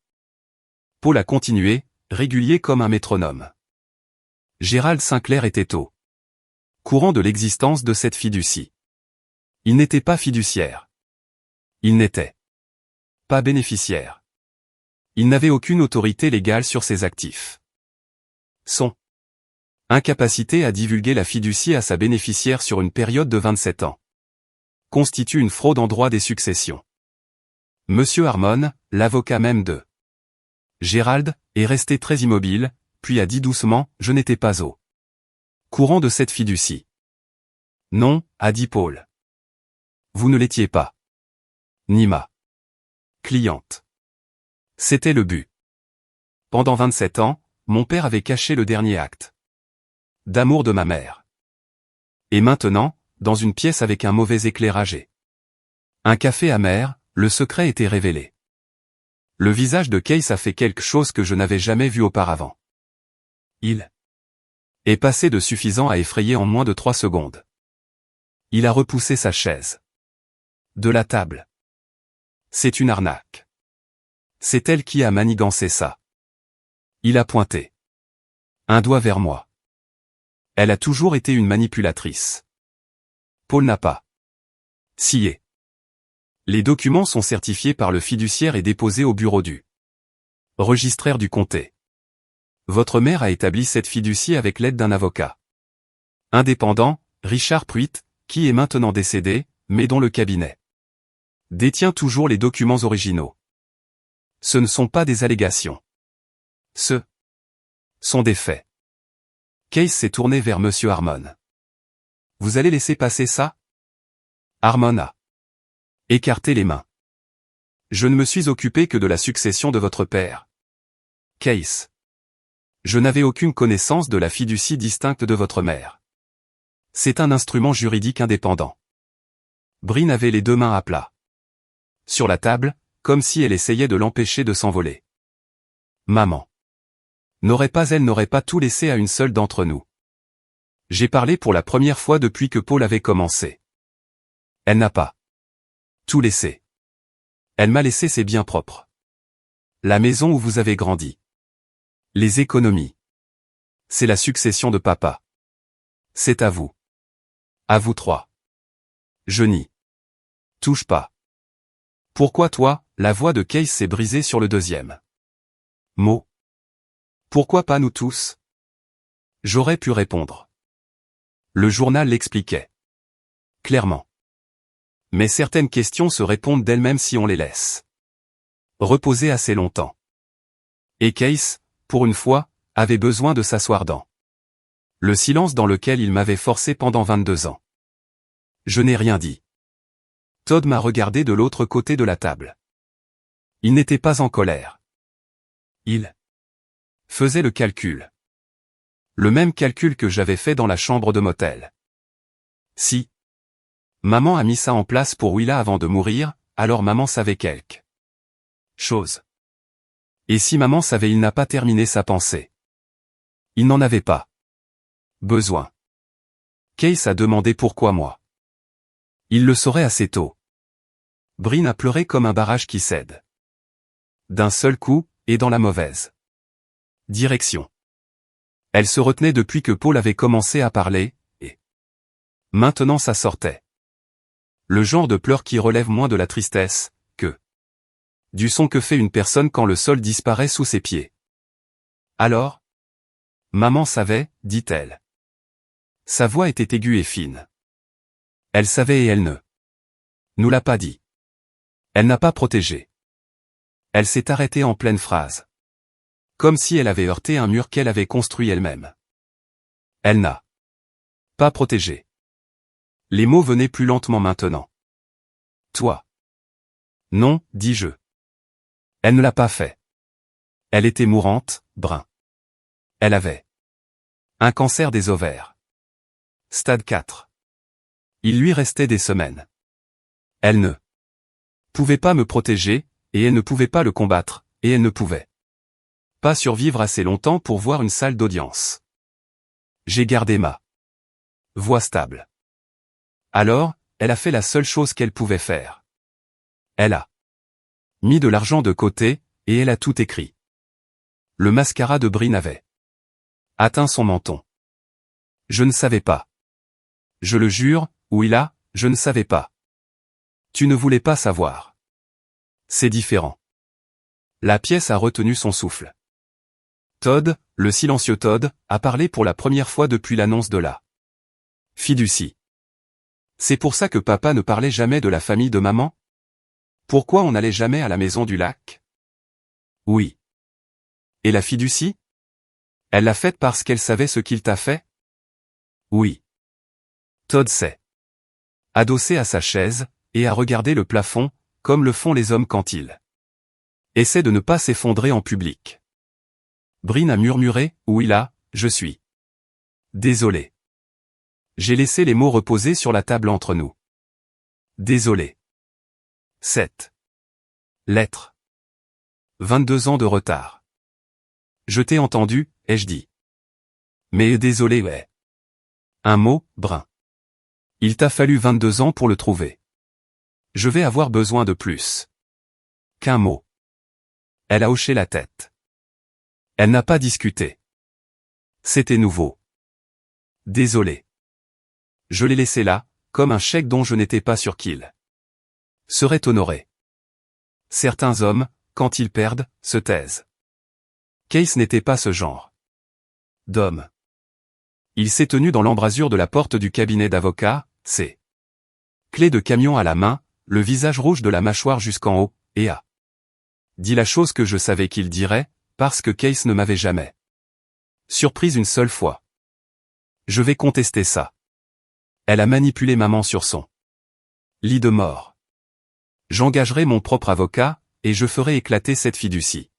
S1: Paul a continué, régulier comme un métronome. Gerald Sinclair était au courant de l'existence de cette fiducie. Il n'était pas fiduciaire. Il n'était pas bénéficiaire. Il n'avait aucune autorité légale sur ses actifs. Son incapacité à divulguer la fiducie à sa bénéficiaire sur une période de 27 ans constitue une fraude en droit des successions. Monsieur Harmon, l'avocat même de Gerald, est resté très immobile, puis a dit doucement, je n'étais pas au courant de cette fiducie. Non, a dit Paul. Vous ne l'étiez pas. Ni ma cliente. C'était le but. Pendant 27 ans, mon père avait caché le dernier acte d'amour de ma mère. Et maintenant, dans une pièce avec un mauvais éclairage et un café amer, le secret était révélé. Le visage de Case a fait quelque chose que je n'avais jamais vu auparavant. Il est passé de suffisant à effrayer en moins de 3 secondes. Il a repoussé sa chaise de la table. C'est une arnaque. C'est elle qui a manigancé ça. Il a pointé un doigt vers moi. Elle a toujours été une manipulatrice. Paul n'a pas scié. Les documents sont certifiés par le fiduciaire et déposés au bureau du registraire du comté. Votre mère a établi cette fiducie avec l'aide d'un avocat indépendant, Richard Pruitt, qui est maintenant décédé, mais dont le cabinet détient toujours les documents originaux. Ce ne sont pas des allégations. Ce sont des faits. Case s'est tourné vers Monsieur Harmon. Vous allez laisser passer ça? Harmon a écarté les mains. Je ne me suis occupé que de la succession de votre père. Case Je n'avais aucune connaissance de la fiducie distincte de votre mère. C'est un instrument juridique indépendant. Brin avait les deux mains à plat sur la table, comme si elle essayait de l'empêcher de s'envoler. Maman. Elle n'aurait pas tout laissé à une seule d'entre nous. J'ai parlé pour la première fois depuis que Paul avait commencé. Elle n'a pas tout laissé. Elle m'a laissé ses biens propres. La maison où vous avez grandi. Les économies. C'est la succession de papa. C'est à vous. À vous trois. Je n'y touche pas. Pourquoi toi? La voix de Case s'est brisée sur le deuxième mot. Pourquoi pas nous tous? J'aurais pu répondre. Le journal l'expliquait clairement. Mais certaines questions se répondent d'elles-mêmes si on les laisse reposer assez longtemps. Et Case, pour une fois, avait besoin de s'asseoir dans le silence dans lequel il m'avait forcé pendant 22 ans. Je n'ai rien dit. Todd m'a regardé de l'autre côté de la table. Il n'était pas en colère. Il faisait le calcul. Le même calcul que j'avais fait dans la chambre de motel. Si maman a mis ça en place pour Willa avant de mourir, alors maman savait quelque chose. Et si maman savait, il n'a pas terminé sa pensée. Il n'en avait pas besoin. Case a demandé pourquoi moi. Il le saurait assez tôt. Brin a pleuré comme un barrage qui cède. D'un seul coup, et dans la mauvaise direction. Elle se retenait depuis que Paul avait commencé à parler, et maintenant ça sortait. Le genre de pleurs qui relève moins de la tristesse, que du son que fait une personne quand le sol disparaît sous ses pieds. Alors? Maman savait, dit-elle. Sa voix était aiguë et fine. Elle savait et elle ne nous l'a pas dit. Elle n'a pas protégé. Elle s'est arrêtée en pleine phrase. Comme si elle avait heurté un mur qu'elle avait construit elle-même. Elle n'a pas protégé. Les mots venaient plus lentement maintenant. Toi. Non, dis-je. Elle ne l'a pas fait. Elle était mourante, Brin. Elle avait un cancer des ovaires. Stade 4. Il lui restait des semaines. Elle ne pouvait pas me protéger, et elle ne pouvait pas le combattre, et elle ne pouvait pas survivre assez longtemps pour voir une salle d'audience. J'ai gardé ma voix stable. Alors, elle a fait la seule chose qu'elle pouvait faire. Elle a mis de l'argent de côté, et elle a tout écrit. Le mascara de Brin avait atteint son menton. Je ne savais pas. Je le jure, Willa, je ne savais pas. Tu ne voulais pas savoir. C'est différent. La pièce a retenu son souffle. Todd, le silencieux Todd, a parlé pour la première fois depuis l'annonce de la fiducie. C'est pour ça que papa ne parlait jamais de la famille de maman? Pourquoi on n'allait jamais à la maison du lac? Oui. Et la fiducie? Elle l'a faite parce qu'elle savait ce qu'il t'a fait? Oui. Todd s'est adossé à sa chaise, et a regardé le plafond, comme le font les hommes quand ils essaient de ne pas s'effondrer en public. Brin a murmuré, Willa, je suis désolé. J'ai laissé les mots reposer sur la table entre nous. Désolé. 7. Lettre. 22 ans de retard. Je t'ai entendu, ai-je dit. Mais désolé, ouais. Un mot, Brin. Il t'a fallu 22 ans pour le trouver. Je vais avoir besoin de plus qu'un mot. Elle a hoché la tête. Elle n'a pas discuté. C'était nouveau. Désolé. Je l'ai laissé là, comme un chèque dont je n'étais pas sûr qu'il serait honoré. Certains hommes, quand ils perdent, se taisent. Case n'était pas ce genre d'homme. Il s'est tenu dans l'embrasure de la porte du cabinet d'avocat, ses clés de camion à la main, le visage rouge de la mâchoire jusqu'en haut, et a dit la chose que je savais qu'il dirait, parce que Case ne m'avait jamais surprise une seule fois. Je vais contester ça. Elle a manipulé maman sur son lit de mort. J'engagerai mon propre avocat, et je ferai éclater cette fiducie.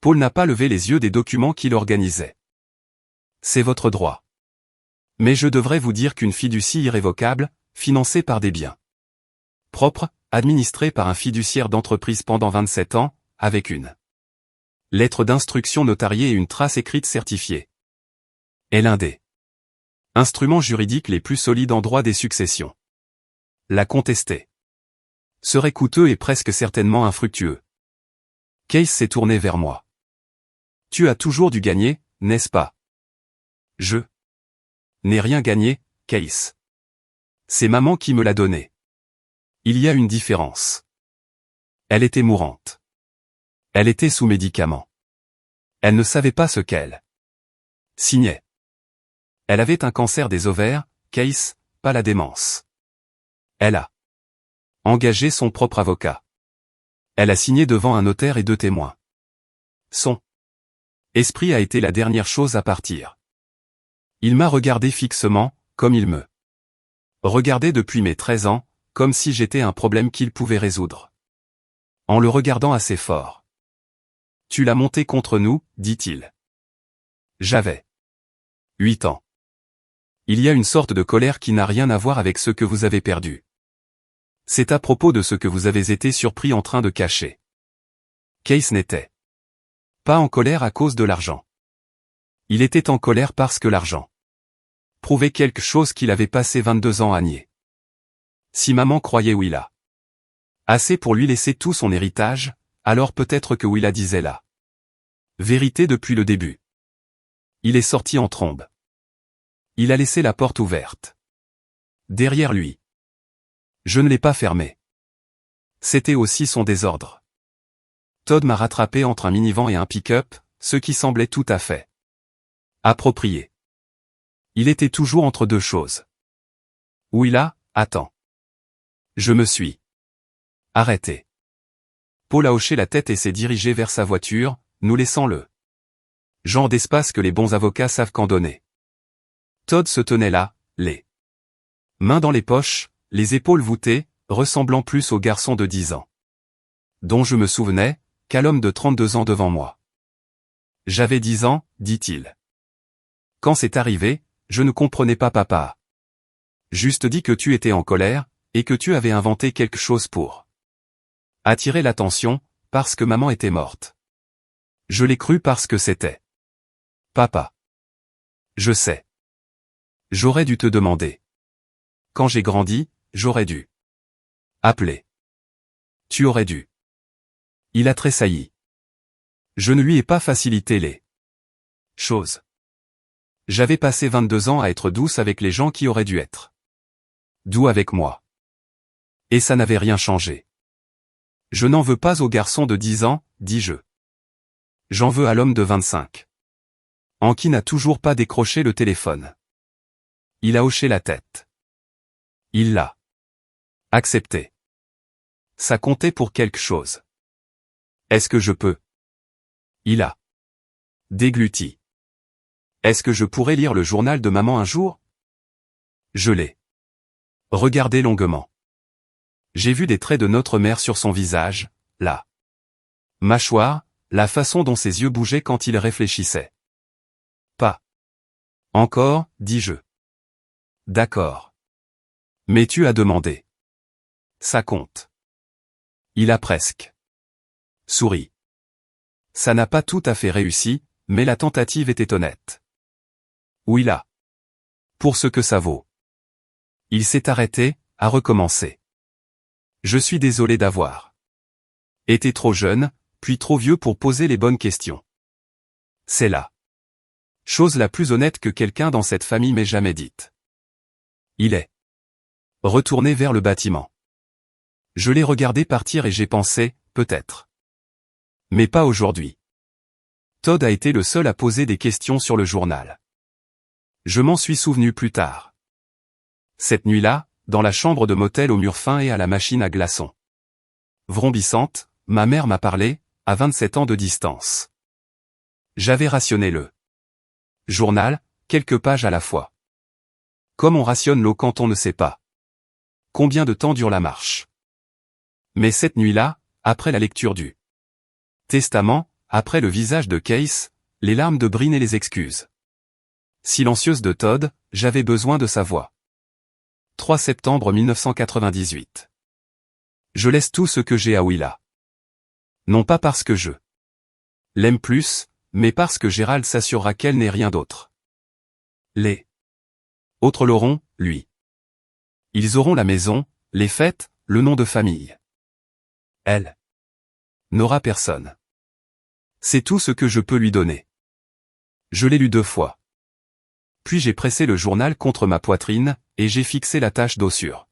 S1: Paul n'a pas levé les yeux des documents qu'il organisait. C'est votre droit. Mais je devrais vous dire qu'une fiducie irrévocable, financée par des biens propres, administrée par un fiduciaire d'entreprise pendant 27 ans, avec une lettre d'instruction notariée et une trace écrite certifiée, est l'un des instruments juridiques les plus solides en droit des successions. La contester serait coûteux et presque certainement infructueux. Case s'est tourné vers moi. Tu as toujours dû gagner, n'est-ce pas? Je n'ai rien gagné, Case. C'est maman qui me l'a donné. Il y a une différence. Elle était mourante. Elle était sous médicaments. Elle ne savait pas ce qu'elle signait. Elle avait un cancer des ovaires, Case, pas la démence. Elle a engagé son propre avocat. Elle a signé devant un notaire et 2 témoins. Son esprit a été la dernière chose à partir. Il m'a regardé fixement, comme il me regardait depuis mes 13 ans, comme si j'étais un problème qu'il pouvait résoudre. En le regardant assez fort. Tu l'as monté contre nous, dit-il. J'avais 8 ans. Il y a une sorte de colère qui n'a rien à voir avec ce que vous avez perdu. C'est à propos de ce que vous avez été surpris en train de cacher. Case n'était pas en colère à cause de l'argent. Il était en colère parce que l'argent prouvait quelque chose qu'il avait passé 22 ans à nier. Si maman croyait Willa assez pour lui laisser tout son héritage, alors peut-être que Willa disait la vérité depuis le début. Il est sorti en trombe. Il a laissé la porte ouverte derrière lui. Je ne l'ai pas fermée. C'était aussi son désordre. Todd m'a rattrapé entre un minivan et un pick-up, ce qui semblait tout à fait approprié. Il était toujours entre deux choses. Willa, attends. Je me suis arrêté. Paul a hoché la tête et s'est dirigé vers sa voiture, nous laissant le genre d'espace que les bons avocats savent qu'en donner. Todd se tenait là, les mains dans les poches, les épaules voûtées, ressemblant plus au garçon de 10 ans dont je me souvenais, qu'à l'homme de 32 ans devant moi. J'avais 10 ans, dit-il. Quand c'est arrivé, je ne comprenais pas papa. Juste dit que tu étais en colère, et que tu avais inventé quelque chose pour attirer l'attention, parce que maman était morte. Je l'ai cru parce que c'était papa. Je sais. J'aurais dû te demander. Quand j'ai grandi, j'aurais dû appeler. Tu aurais dû. Il a tressailli. Je ne lui ai pas facilité les choses. J'avais passé 22 ans à être douce avec les gens qui auraient dû être doux avec moi. Et ça n'avait rien changé. Je n'en veux pas au garçon de 10 ans, dis-je. J'en veux à l'homme de 25 ans qui n'a toujours pas décroché le téléphone. Il a hoché la tête. Il l'a accepté. Ça comptait pour quelque chose. Est-ce que je peux? Il a dégluti. Est-ce que je pourrais lire le journal de maman un jour? Je l'ai regardé longuement. J'ai vu des traits de notre mère sur son visage, la mâchoire, la façon dont ses yeux bougeaient quand il réfléchissait. Pas encore, dis-je. D'accord. Mais tu as demandé. Ça compte. Il a presque souri. Ça n'a pas tout à fait réussi, mais la tentative était honnête. Willa. Pour ce que ça vaut. Il s'est arrêté, a recommencé. Je suis désolé d'avoir été trop jeune, puis trop vieux pour poser les bonnes questions. C'est la chose la plus honnête que quelqu'un dans cette famille m'ait jamais dite. Il est retourné vers le bâtiment. Je l'ai regardé partir et j'ai pensé, peut-être. Mais pas aujourd'hui. Todd a été le seul à poser des questions sur le journal. Je m'en suis souvenu plus tard. Cette nuit-là, dans la chambre de motel au mur fin et à la machine à glaçons vrombissante, ma mère m'a parlé, à 27 ans de distance. J'avais rationné le journal, quelques pages à la fois. Comme on rationne l'eau quand on ne sait pas combien de temps dure la marche. Mais cette nuit-là, après la lecture du testament, après le visage de Case, les larmes de Bryn et les excuses silencieuses de Todd, j'avais besoin de sa voix. 3 septembre 1998. Je laisse tout ce que j'ai à Willa. Non pas parce que je l'aime plus, mais parce que Gérald s'assurera qu'elle n'est rien d'autre. Les autres l'auront, lui. Ils auront la maison, les fêtes, le nom de famille. Elle n'aura personne. C'est tout ce que je peux lui donner. Je l'ai lu 2 fois. Puis j'ai pressé le journal contre ma poitrine, et j'ai fixé la tache d'eau sur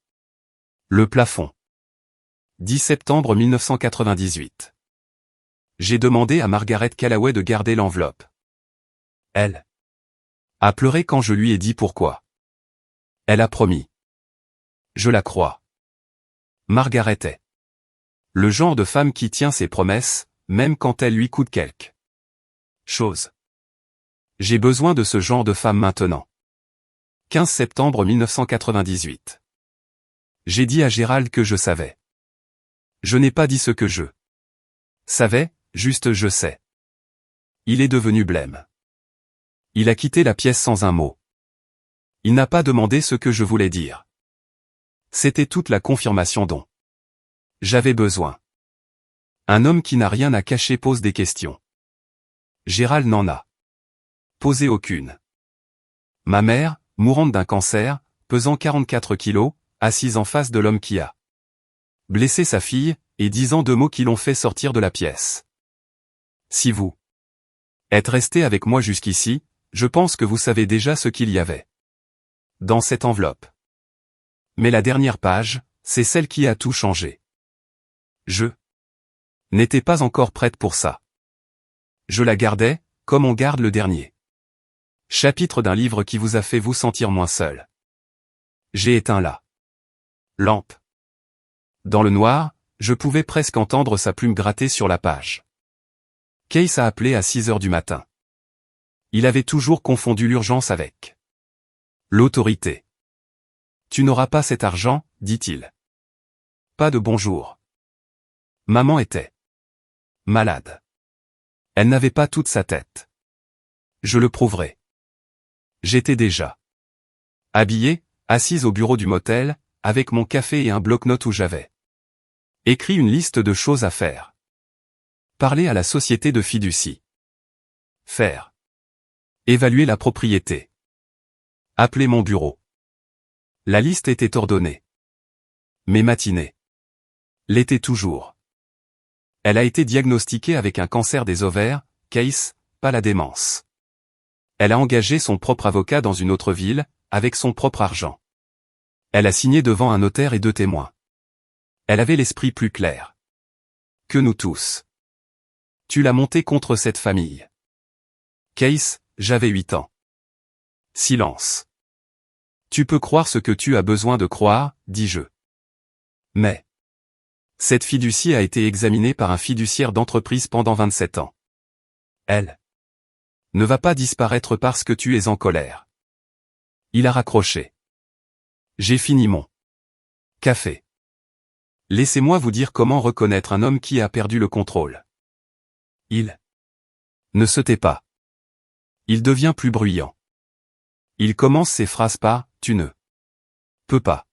S1: le plafond. 10 septembre 1998. J'ai demandé à Margaret Callaway de garder l'enveloppe. Elle a pleuré quand je lui ai dit pourquoi. Elle a promis. Je la crois. Margaret est le genre de femme qui tient ses promesses, même quand elle lui coûte quelque chose. J'ai besoin de ce genre de femme maintenant. 15 septembre 1998. J'ai dit à Gérald que je savais. Je n'ai pas dit ce que je savais, juste je sais. Il est devenu blême. Il a quitté la pièce sans un mot. Il n'a pas demandé ce que je voulais dire. C'était toute la confirmation dont j'avais besoin. Un homme qui n'a rien à cacher pose des questions. Gérald n'en a posé aucune. Ma mère, mourante d'un cancer, pesant 44 kilos, assise en face de l'homme qui a blessé sa fille, et disant 2 mots qui l'ont fait sortir de la pièce. Si vous êtes resté avec moi jusqu'ici, je pense que vous savez déjà ce qu'il y avait dans cette enveloppe. Mais la dernière page, c'est celle qui a tout changé. Je n'étais pas encore prête pour ça. Je la gardais, comme on garde le dernier chapitre d'un livre qui vous a fait vous sentir moins seul. J'ai éteint la lampe. Dans le noir, je pouvais presque entendre sa plume gratter sur la page. Case a appelé à 6 heures du matin. Il avait toujours confondu l'urgence avec l'autorité. Tu n'auras pas cet argent, dit-il. Pas de bonjour. Maman était malade. Elle n'avait pas toute sa tête. Je le prouverai. J'étais déjà habillé, assise au bureau du motel, avec mon café et un bloc-notes où j'avais écrit une liste de choses à faire. Parler à la société de fiducie. Faire évaluer la propriété. Appeler mon bureau. La liste était ordonnée. Mes matinées l'étaient toujours. Elle a été diagnostiquée avec un cancer des ovaires, Case, pas la démence. Elle a engagé son propre avocat dans une autre ville, avec son propre argent. Elle a signé devant un notaire et 2 témoins. Elle avait l'esprit plus clair que nous tous. Tu l'as monté contre cette famille. Case, j'avais 8 ans. Silence. Tu peux croire ce que tu as besoin de croire, dis-je. Mais cette fiducie a été examinée par un fiduciaire d'entreprise pendant 27 ans. Elle ne va pas disparaître parce que tu es en colère. Il a raccroché. J'ai fini mon café. Laissez-moi vous dire comment reconnaître un homme qui a perdu le contrôle. Il ne se tait pas. Il devient plus bruyant. Il commence ses phrases par « tu ne peux pas ».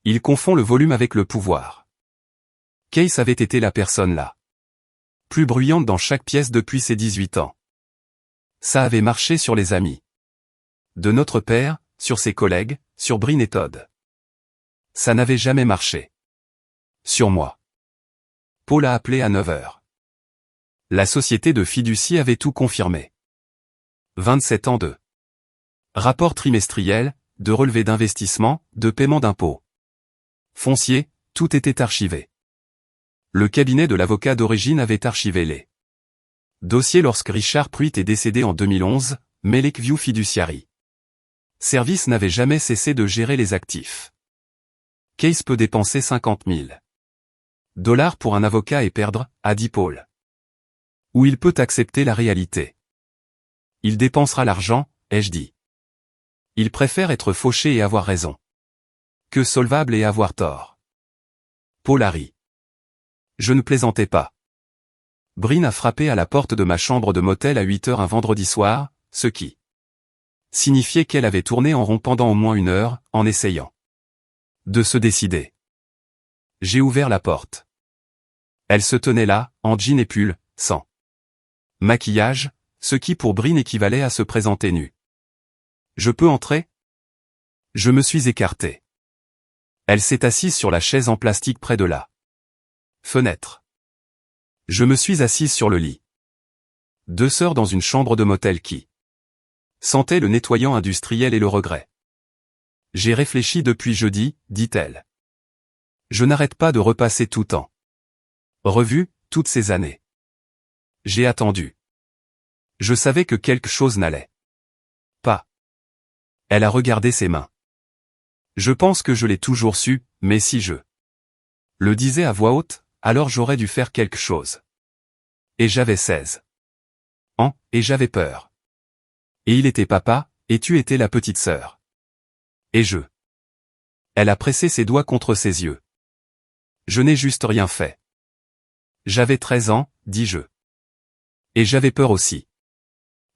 S1: Il confond le volume avec le pouvoir. Case avait été la personne la plus bruyante dans chaque pièce depuis ses 18 ans. Ça avait marché sur les amis de notre père, sur ses collègues, sur Bryn et Todd. Ça n'avait jamais marché sur moi. Paul a appelé à 9 heures. La société de fiducie avait tout confirmé. 27 ans de rapport trimestriel, de relevé d'investissement, de paiement d'impôts foncier, tout était archivé. Le cabinet de l'avocat d'origine avait archivé les dossiers lorsque Richard Pruitt est décédé en 2011, mais Lakeview Fiduciary Service n'avait jamais cessé de gérer les actifs. Case peut dépenser 50 000 $ pour un avocat et perdre, a dit Paul. Ou il peut accepter la réalité. Il dépensera l'argent, ai-je dit. Il préfère être fauché et avoir raison que solvable et avoir tort. Paul a ri. Je ne plaisantais pas. Bryn a frappé à la porte de ma chambre de motel à 8 heures un vendredi soir, ce qui signifiait qu'elle avait tourné en rond pendant au moins 1 heure, en essayant de se décider. J'ai ouvert la porte. Elle se tenait là, en jean et pull, sans maquillage, ce qui pour Bryn équivalait à se présenter nue. Je peux entrer? Je me suis écarté. Elle s'est assise sur la chaise en plastique près de la fenêtre. Je me suis assise sur le lit. 2 sœurs dans une chambre de motel qui sentait le nettoyant industriel et le regret. J'ai réfléchi depuis jeudi, dit-elle. Je n'arrête pas de repasser tout temps. Revu, toutes ces années. J'ai attendu. Je savais que quelque chose n'allait pas. Elle a regardé ses mains. Je pense que je l'ai toujours su, mais si je le disais à voix haute, alors j'aurais dû faire quelque chose. Et j'avais 16 ans, et j'avais peur. Et il était papa, et tu étais la petite sœur. Et je. Elle a pressé ses doigts contre ses yeux. Je n'ai juste rien fait. J'avais 13 ans, dis-je. Et j'avais peur aussi.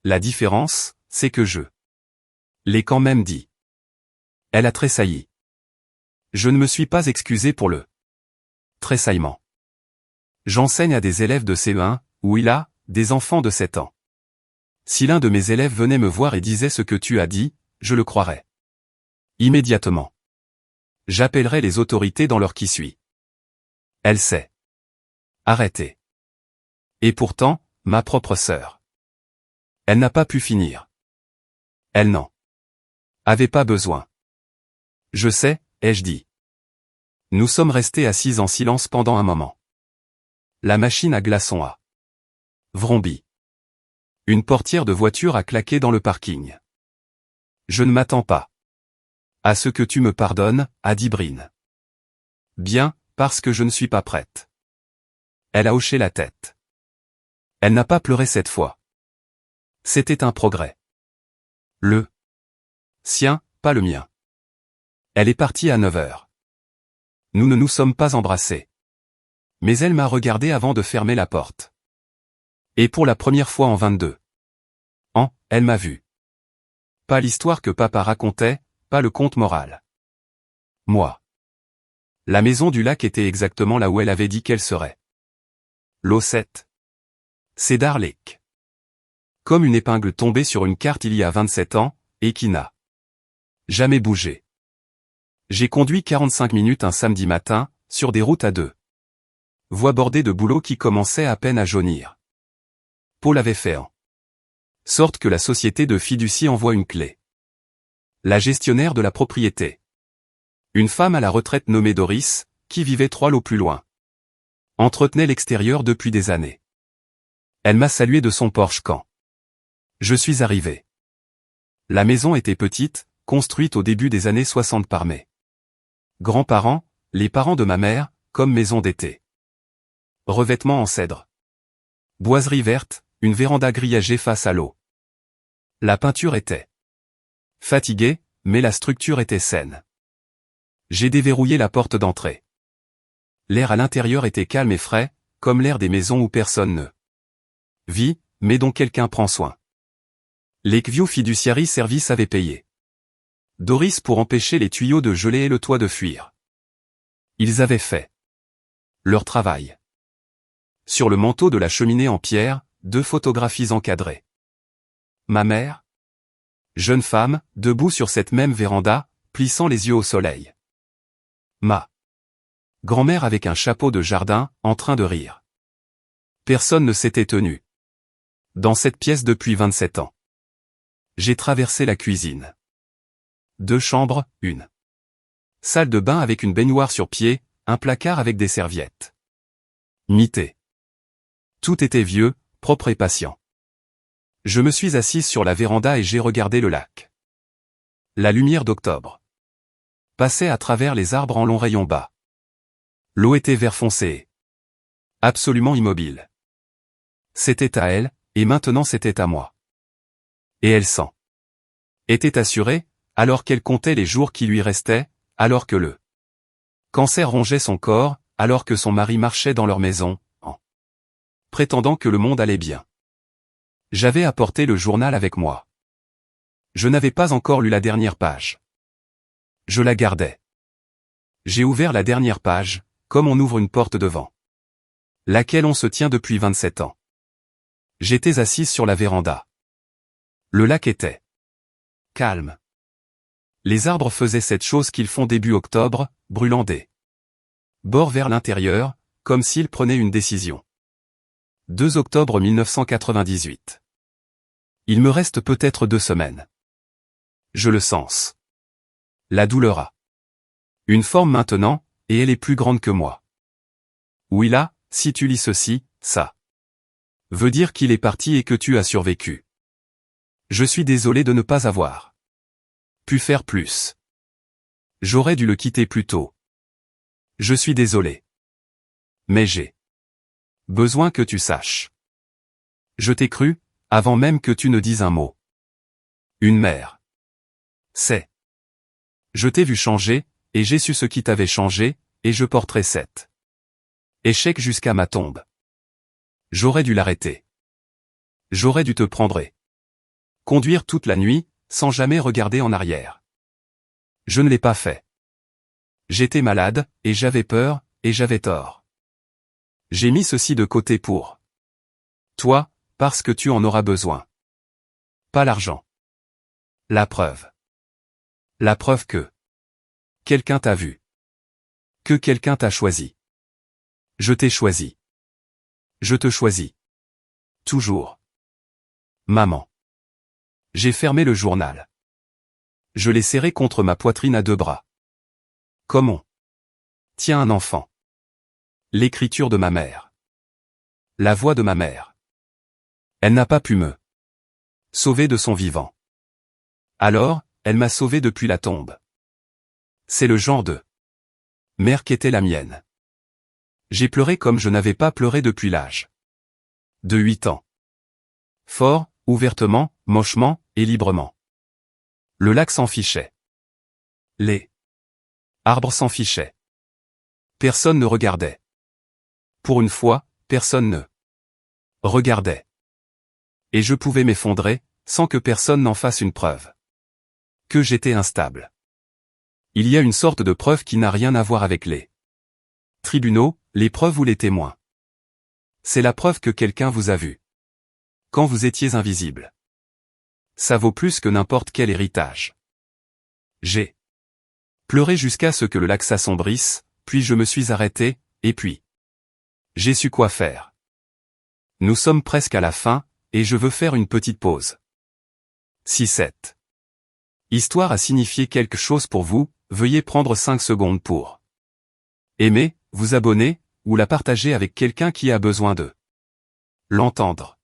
S1: La différence, c'est que je l'ai quand même dit. Elle a tressailli. Je ne me suis pas excusé pour le tressaillement. J'enseigne à des élèves de CE1, où il a, des enfants de 7 ans. Si l'un de mes élèves venait me voir et disait ce que tu as dit, je le croirais. Immédiatement. J'appellerai les autorités dans l'heure qui suit. Elle s'est arrêtée. Et pourtant, ma propre sœur. Elle n'a pas pu finir. Elle n'en avait pas besoin. Je sais, ai-je dit. Nous sommes restés assis en silence pendant un moment. La machine à glaçons a vrombi. Une portière de voiture a claqué dans le parking. Je ne m'attends pas à ce que tu me pardonnes, a dit Bryn. Bien, parce que je ne suis pas prête. Elle a hoché la tête. Elle n'a pas pleuré cette fois. C'était un progrès. Le sien, pas le mien. Elle est partie à 9 heures. Nous ne nous sommes pas embrassés. Mais elle m'a regardé avant de fermer la porte. Et pour la première fois en 22 ans, elle m'a vu. Pas l'histoire que papa racontait, pas le conte moral. Moi. La maison du lac était exactement là où elle avait dit qu'elle serait. L'eau 7. Cedar Lake. Comme une épingle tombée sur une carte il y a 27 ans, et qui n'a jamais bougé. J'ai conduit 45 minutes un samedi matin, sur des routes à 2 voies bordées de bouleaux qui commençaient à peine à jaunir. Paul avait fait en sorte que la société de fiducie envoie une clé. La gestionnaire de la propriété. Une femme à la retraite nommée Doris, qui vivait 3 lots plus loin. Entretenait l'extérieur depuis des années. Elle m'a salué de son porche quand je suis arrivé. La maison était petite, construite au début des années 60 par mes grands-parents, les parents de ma mère, comme maison d'été. Revêtement en cèdre. Boiserie verte, une véranda grillagée face à l'eau. La peinture était fatiguée, mais la structure était saine. J'ai déverrouillé la porte d'entrée. L'air à l'intérieur était calme et frais, comme l'air des maisons où personne ne vit, mais dont quelqu'un prend soin. Lakeview Fiduciary Service avait payé Doris pour empêcher les tuyaux de geler et le toit de fuir. Ils avaient fait leur travail. Sur le manteau de la cheminée en pierre, 2 photographies encadrées. Ma mère, jeune femme, debout sur cette même véranda, plissant les yeux au soleil. Ma grand-mère avec un chapeau de jardin, en train de rire. Personne ne s'était tenu dans cette pièce depuis 27 ans. J'ai traversé la cuisine. 2 chambres, une salle de bain avec une baignoire sur pied, un placard avec des serviettes. Mité. Tout était vieux, propre et patient. Je me suis assise sur la véranda et j'ai regardé le lac. La lumière d'octobre passait à travers les arbres en longs rayons bas. L'eau était vert foncé. Absolument immobile. C'était à elle, et maintenant c'était à moi. Et elle s'en était assurée, alors qu'elle comptait les jours qui lui restaient, alors que le cancer rongeait son corps, alors que son mari marchait dans leur maison, en prétendant que le monde allait bien. J'avais apporté le journal avec moi. Je n'avais pas encore lu la dernière page. Je la gardais. J'ai ouvert la dernière page, comme on ouvre une porte devant laquelle on se tient depuis 27 ans. J'étais assise sur la véranda. Le lac était calme. Les arbres faisaient cette chose qu'ils font début octobre, brûlant des bords vers l'intérieur, comme s'ils prenaient une décision. 2 octobre 1998. Il me reste peut-être 2 semaines. Je le sens. La douleur a une forme maintenant, et elle est plus grande que moi. Oui là, si tu lis ceci, ça veut dire qu'il est parti et que tu as survécu. Je suis désolé de ne pas avoir pu faire plus. J'aurais dû le quitter plus tôt. Je suis désolé. Mais j'ai besoin que tu saches. Je t'ai cru, avant même que tu ne dises un mot. Une mère. C'est. Je t'ai vu changer, et j'ai su ce qui t'avait changé, et je porterai cet échec jusqu'à ma tombe. J'aurais dû l'arrêter. J'aurais dû te prendre et conduire toute la nuit, sans jamais regarder en arrière. Je ne l'ai pas fait. J'étais malade, et j'avais peur, et j'avais tort. J'ai mis ceci de côté pour toi, parce que tu en auras besoin. Pas l'argent. La preuve. La preuve que quelqu'un t'a vu. Que quelqu'un t'a choisi. Je t'ai choisi. Je te choisis. Toujours. Maman. J'ai fermé le journal. Je l'ai serré contre ma poitrine à 2 bras. Comme on tient un enfant. L'écriture de ma mère. La voix de ma mère. Elle n'a pas pu me sauver de son vivant. Alors, elle m'a sauvé depuis la tombe. C'est le genre de mère qu'était la mienne. J'ai pleuré comme je n'avais pas pleuré depuis l'âge de 8 ans. Fort, ouvertement, mochement, et librement. Le lac s'en fichait. Les arbres s'en fichaient. Personne ne regardait. Pour une fois, personne ne regardait. Et je pouvais m'effondrer, sans que personne n'en fasse une preuve. Que j'étais instable. Il y a une sorte de preuve qui n'a rien à voir avec les tribunaux, les preuves ou les témoins. C'est la preuve que quelqu'un vous a vu. Quand vous étiez invisible. Ça vaut plus que n'importe quel héritage. J'ai pleuré jusqu'à ce que le lac s'assombrisse, puis je me suis arrêté, et puis j'ai su quoi faire. Nous sommes presque à la fin, et je veux faire une petite pause. Si cette histoire a signifié quelque chose pour vous, veuillez prendre 5 secondes pour aimer, vous abonner, ou la partager avec quelqu'un qui a besoin de l'entendre.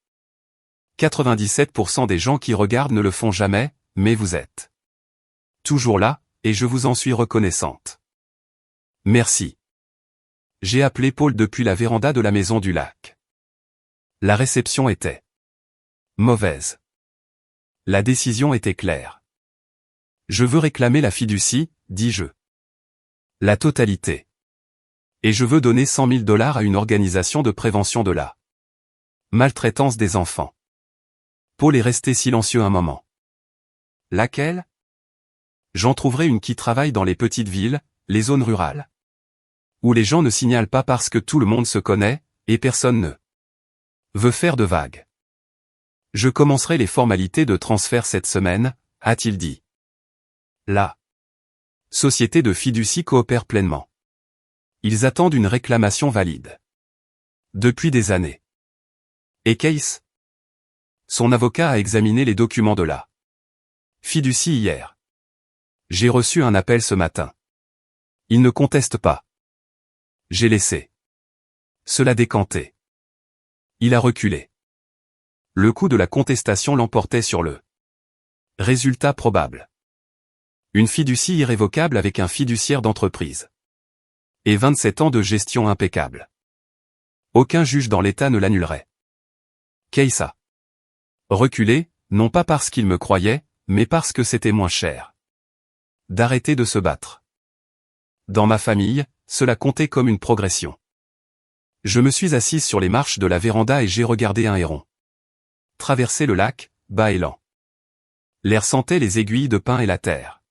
S1: 97% des gens qui regardent ne le font jamais, mais vous êtes toujours là, et je vous en suis reconnaissante. Merci. J'ai appelé Paul depuis la véranda de la maison du lac. La réception était mauvaise. La décision était claire. Je veux réclamer la fiducie, dis-je. La totalité. Et je veux donner 100 000 $ à une organisation de prévention de la maltraitance des enfants. Paul est resté silencieux un moment. Laquelle? J'en trouverai une qui travaille dans les petites villes, les zones rurales. Où les gens ne signalent pas parce que tout le monde se connaît, et personne ne veut faire de vagues. Je commencerai les formalités de transfert cette semaine, a-t-il dit. La société de fiducie coopère pleinement. Ils attendent une réclamation valide. Depuis des années. Et Case? Son avocat a examiné les documents de la fiducie hier. J'ai reçu un appel ce matin. Il ne conteste pas. J'ai laissé cela décanter. Il a reculé. Le coup de la contestation l'emportait sur le résultat probable. Une fiducie irrévocable avec un fiduciaire d'entreprise. Et 27 ans de gestion impeccable. Aucun juge dans l'État ne l'annulerait. Case a reculé, non pas parce qu'il me croyait, mais parce que c'était moins cher. D'arrêter de se battre. Dans ma famille, cela comptait comme une progression. Je me suis assise sur les marches de la véranda et j'ai regardé un héron traverser le lac, bas et lent. L'air sentait les aiguilles de pin et la terre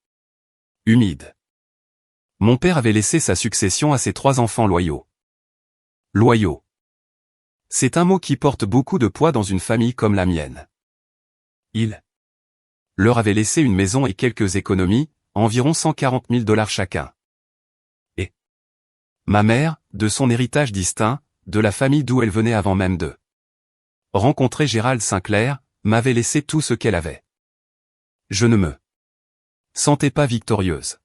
S1: humide. Mon père avait laissé sa succession à ses 3 enfants loyaux. Loyaux. C'est un mot qui porte beaucoup de poids dans une famille comme la mienne. Il leur avait laissé une maison et quelques économies, environ 140 000 $ chacun. Et ma mère, de son héritage distinct, de la famille d'où elle venait avant même de rencontrer Gérald Sinclair, m'avait laissé tout ce qu'elle avait. Je ne me sentais pas victorieuse.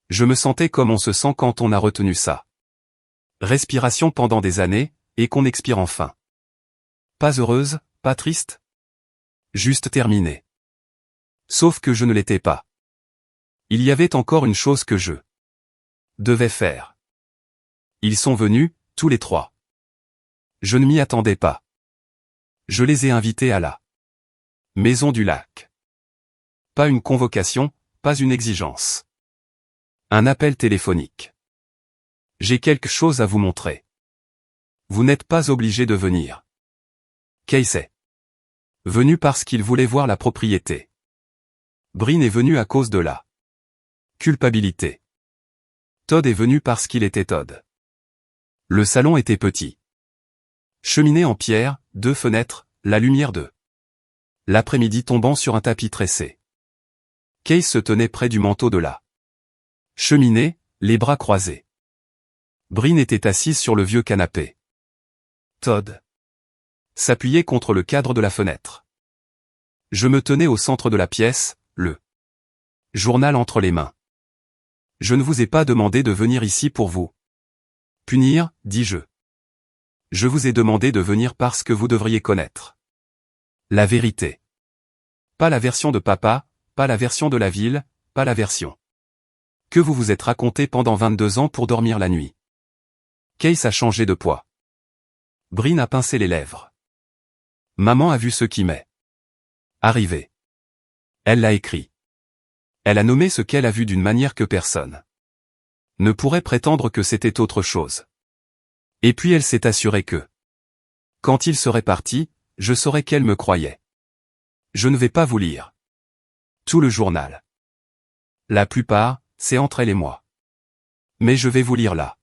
S1: Je me sentais comme on se sent quand on a retenu ça. Respiration pendant des années, et qu'on expire enfin. Pas heureuse, pas triste. Juste terminée. Sauf que je ne l'étais pas. Il y avait encore une chose que je devais faire. Ils sont venus, tous les 3. Je ne m'y attendais pas. Je les ai invités à la Maison du Lac. Pas une convocation, pas une exigence. Un appel téléphonique. J'ai quelque chose à vous montrer. Vous n'êtes pas obligé de venir. Case est venu parce qu'il voulait voir la propriété. Bryn est venu à cause de la culpabilité. Todd est venu parce qu'il était Todd. Le salon était petit. Cheminée en pierre, 2 fenêtres, la lumière de l'après-midi tombant sur un tapis tressé. Case se tenait près du manteau de la cheminée, les bras croisés. Bryn était assise sur le vieux canapé. Todd s'appuyait contre le cadre de la fenêtre. Je me tenais au centre de la pièce, le journal entre les mains. Je ne vous ai pas demandé de venir ici pour vous punir, dis-je. Je vous ai demandé de venir parce que vous devriez connaître la vérité. Pas la version de papa, pas la version de la ville, pas la version que vous vous êtes raconté pendant 22 ans pour dormir la nuit. Case a changé de poids. Bryn a pincé les lèvres. Maman a vu ce qui m'est arrivé. Elle l'a écrit. Elle a nommé ce qu'elle a vu d'une manière que personne ne pourrait prétendre que c'était autre chose. Et puis elle s'est assurée que, quand il serait parti, je saurais qu'elle me croyait. Je ne vais pas vous lire tout le journal. La plupart, c'est entre elle et moi. Mais je vais vous lire la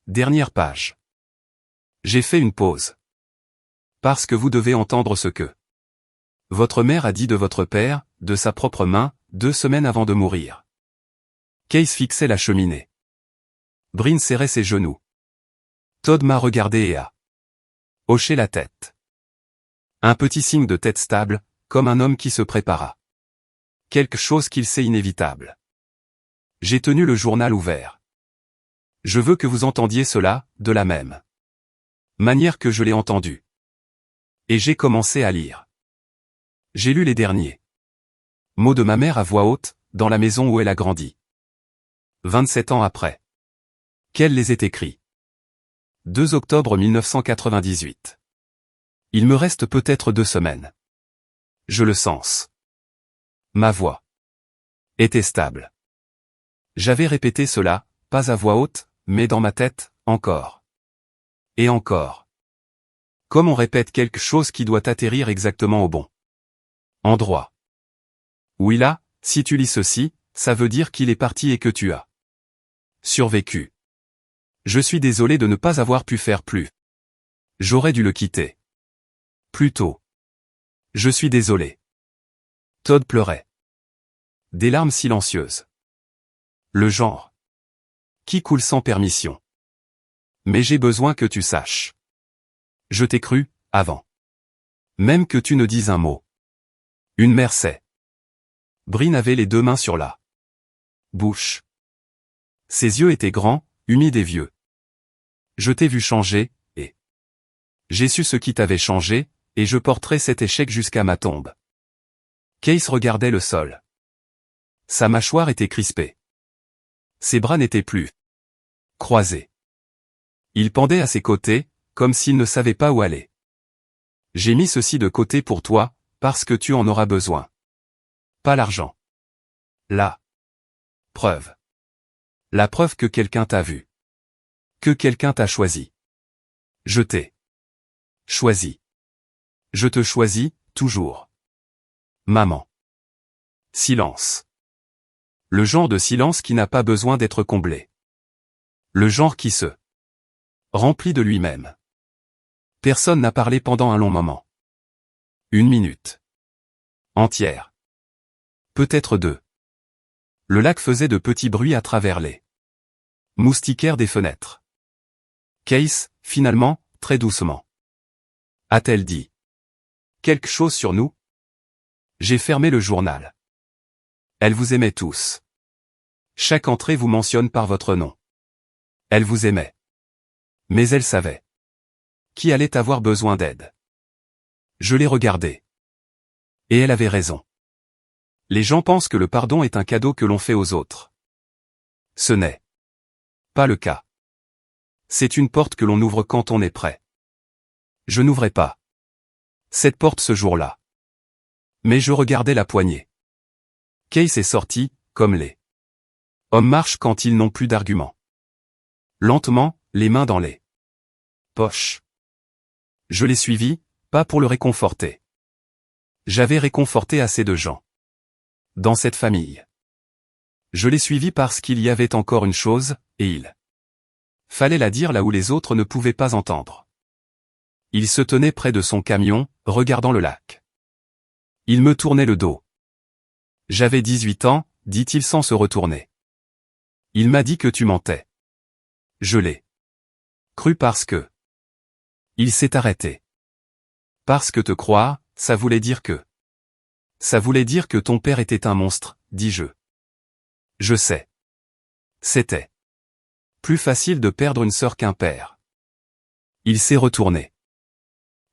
S1: dernière page. J'ai fait une pause. Parce que vous devez entendre ce que votre mère a dit de votre père, de sa propre main, 2 semaines avant de mourir. Case fixait la cheminée. Bryn serrait ses genoux. Todd m'a regardé et a hoché la tête. Un petit signe de tête stable, comme un homme qui se prépara. Quelque chose qu'il sait inévitable. J'ai tenu le journal ouvert. Je veux que vous entendiez cela, de la même manière que je l'ai entendu. Et j'ai commencé à lire. J'ai lu les derniers mots de ma mère à voix haute, dans la maison où elle a grandi. 27 ans après. Qu'elle les ait écrits. 2 octobre 1998. Il me reste peut-être 2 semaines. Je le sens. Ma voix était stable. J'avais répété cela, pas à voix haute, mais dans ma tête, encore. Et encore. Comme on répète quelque chose qui doit atterrir exactement au bon endroit. Oui là, si tu lis ceci, ça veut dire qu'il est parti et que tu as survécu. Je suis désolé de ne pas avoir pu faire plus. J'aurais dû le quitter plus tôt. Je suis désolé. Todd pleurait. Des larmes silencieuses. Le genre qui coule sans permission. Mais j'ai besoin que tu saches. Je t'ai cru, avant même que tu ne dises un mot. Une mère sait. Bryn avait les 2 mains sur la bouche. Ses yeux étaient grands, humides et vieux. Je t'ai vu changer, et j'ai su ce qui t'avait changé, et je porterai cet échec jusqu'à ma tombe. Case regardait le sol. Sa mâchoire était crispée. Ses bras n'étaient plus croisés. Il pendait à ses côtés, comme s'il ne savait pas où aller. J'ai mis ceci de côté pour toi, parce que tu en auras besoin. Pas l'argent. La preuve. La preuve que quelqu'un t'a vu. Que quelqu'un t'a choisi. Je t'ai choisi. Je te choisis, toujours. Maman. Silence. Le genre de silence qui n'a pas besoin d'être comblé. Le genre qui se remplit de lui-même. Personne n'a parlé pendant un long moment. 1 minute. Entière. Peut-être 2. Le lac faisait de petits bruits à travers les moustiquaires des fenêtres. Case, finalement, très doucement. A-t-elle dit quelque chose sur nous? J'ai fermé le journal. Elle vous aimait tous. Chaque entrée vous mentionne par votre nom. Elle vous aimait. Mais elle savait qui allait avoir besoin d'aide. Je l'ai regardée. Et elle avait raison. Les gens pensent que le pardon est un cadeau que l'on fait aux autres. Ce n'est pas le cas. C'est une porte que l'on ouvre quand on est prêt. Je n'ouvrais pas cette porte ce jour-là. Mais je regardais la poignée. Case est sorti, comme les hommes marchent quand ils n'ont plus d'arguments. Lentement, les mains dans les poches. Je l'ai suivi, pas pour le réconforter. J'avais réconforté assez de gens dans cette famille. Je l'ai suivi parce qu'il y avait encore une chose, et il fallait la dire là où les autres ne pouvaient pas entendre. Il se tenait près de son camion, regardant le lac. Il me tournait le dos. J'avais 18 ans, dit-il sans se retourner. Il m'a dit que tu mentais. Je l'ai cru parce que il s'est arrêté. Parce que te croire, ça voulait dire que ton père était un monstre, dis-je. Je sais. C'était plus facile de perdre une sœur qu'un père. Il s'est retourné.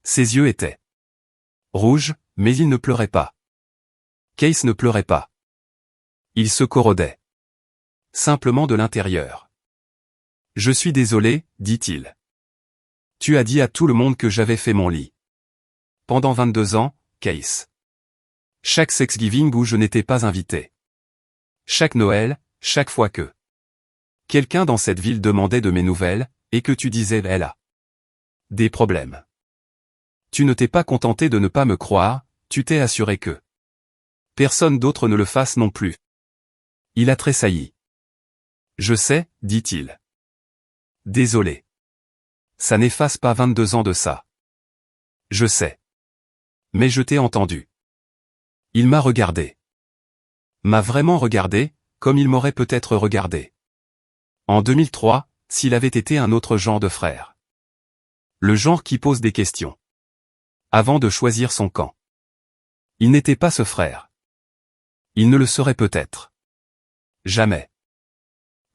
S1: Ses yeux étaient rouges, mais il ne pleurait pas. Case ne pleurait pas. Il se corrodait. Simplement de l'intérieur. Je suis désolé, dit-il. Tu as dit à tout le monde que j'avais fait mon lit. Pendant 22 ans, Case. Chaque Thanksgiving où je n'étais pas invité. Chaque Noël, chaque fois que quelqu'un dans cette ville demandait de mes nouvelles, et que tu disais « elle a des problèmes ». Tu ne t'es pas contenté de ne pas me croire, tu t'es assuré que personne d'autre ne le fasse non plus. Il a tressailli. Je sais, dit-il. Désolé. Ça n'efface pas 22 ans de ça. Je sais. Mais je t'ai entendu. Il m'a regardé. M'a vraiment regardé, comme il m'aurait peut-être regardé. En 2003, s'il avait été un autre genre de frère. Le genre qui pose des questions. Avant de choisir son camp. Il n'était pas ce frère. Il ne le serait peut-être. Jamais.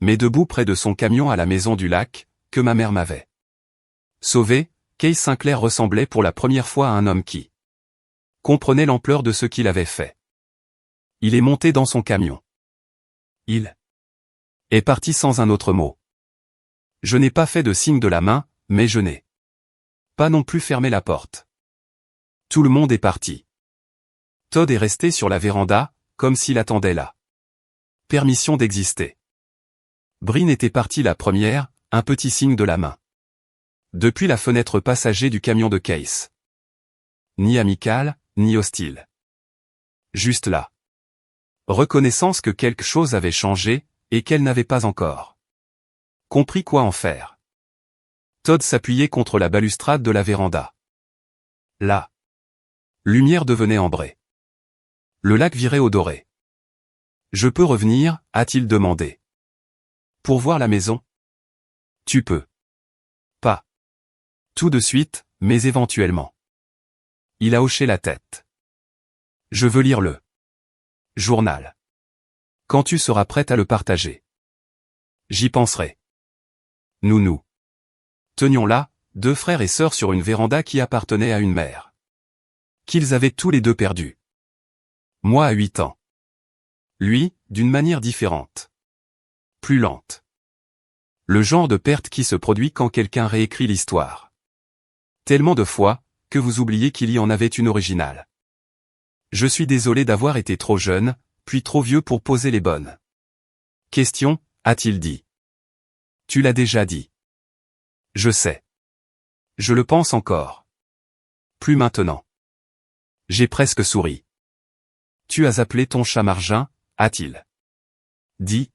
S1: Mais debout près de son camion à la maison du lac, que ma mère m'avait sauvé, Case Sinclair ressemblait pour la première fois à un homme qui comprenait l'ampleur de ce qu'il avait fait. Il est monté dans son camion. Il est parti sans un autre mot. Je n'ai pas fait de signe de la main, mais je n'ai pas non plus fermé la porte. Tout le monde est parti. Todd est resté sur la véranda, comme s'il attendait la permission d'exister. Bryn était partie la première, un petit signe de la main. Depuis la fenêtre passager du camion de Case. Ni amical, ni hostile. Juste là. Reconnaissance que quelque chose avait changé, et qu'elle n'avait pas encore compris quoi en faire. Todd s'appuyait contre la balustrade de la véranda. La lumière devenait ambrée. Le lac virait au doré. Je peux revenir, a-t-il demandé. Pour voir la maison? Tu peux. Pas tout de suite, mais éventuellement. Il a hoché la tête. Je veux lire le journal. Quand tu seras prête à le partager. J'y penserai. Nous tenions là, 2 frères et sœurs sur une véranda qui appartenait à une mère qu'ils avaient tous les deux perdue. Moi à 8 ans. Lui, d'une manière différente. Plus lente. Le genre de perte qui se produit quand quelqu'un réécrit l'histoire. Tellement de fois, que vous oubliez qu'il y en avait une originale. Je suis désolé d'avoir été trop jeune, puis trop vieux pour poser les bonnes questions, a-t-il dit. Tu l'as déjà dit. Je sais. Je le pense encore. Plus maintenant. J'ai presque souri. Tu as appelé ton chat Margin, a-t-il dit.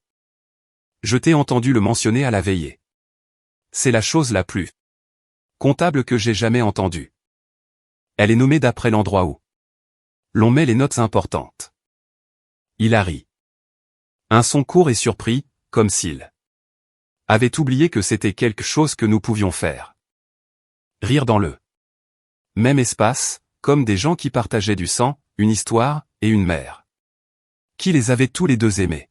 S1: Je t'ai entendu le mentionner à la veillée. C'est la chose la plus comptable que j'ai jamais entendue. Elle est nommée d'après l'endroit où l'on met les notes importantes. Il a ri. Un son court et surpris, comme s'il avait oublié que c'était quelque chose que nous pouvions faire. Rire dans le même espace, comme des gens qui partageaient du sang, une histoire, et une mère qui les avait tous les deux aimés.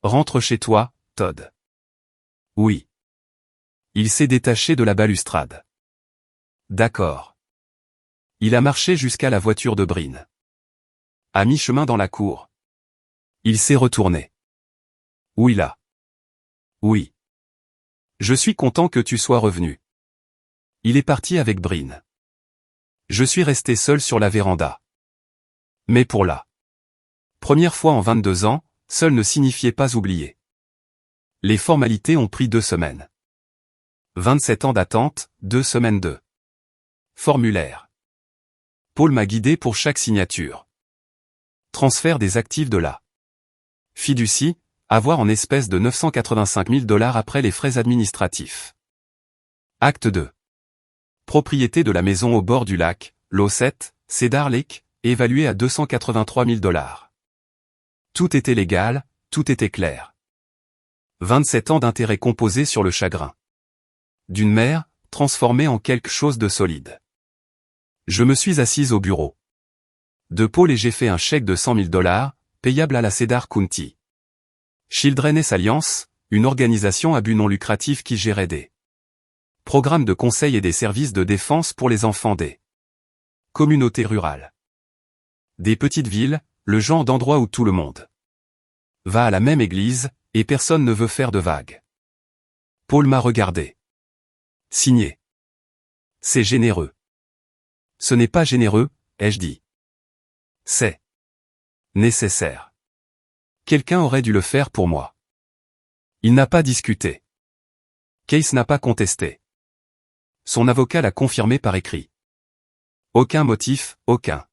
S1: Rentre chez toi, Todd. Oui. Il s'est détaché de la balustrade. D'accord. Il a marché jusqu'à la voiture de Bryn. À mi-chemin dans la cour. Il s'est retourné. Oui là. Oui. Je suis content que tu sois revenu. Il est parti avec Bryn. Je suis resté seul sur la véranda. Mais pour la première fois en 22 ans, seul ne signifiait pas oublier. Les formalités ont pris 2 semaines. 27 ans d'attente, 2 semaines de formulaire. Paul m'a guidé pour chaque signature. Transfert des actifs de la fiducie, avoir en espèces de 985 000 $ après les frais administratifs. Acte 2. Propriété de la maison au bord du lac, Losset, Cedar Lake, évaluée à 283 000 $. Tout était légal, tout était clair. 27 ans d'intérêt composé sur le chagrin d'une mère, transformée en quelque chose de solide. Je me suis assise au bureau de Paul et j'ai fait un chèque de 100 000 $, payable à la Cedar County Children's Alliance, une organisation à but non lucratif qui gérait des programmes de conseil et des services de défense pour les enfants des communautés rurales. Des petites villes, le genre d'endroit où tout le monde va à la même église, et personne ne veut faire de vagues. Paul m'a regardé. Signé. C'est généreux. Ce n'est pas généreux, ai-je dit. C'est nécessaire. Quelqu'un aurait dû le faire pour moi. Il n'a pas discuté. Case n'a pas contesté. Son avocat l'a confirmé par écrit. Aucun motif, aucun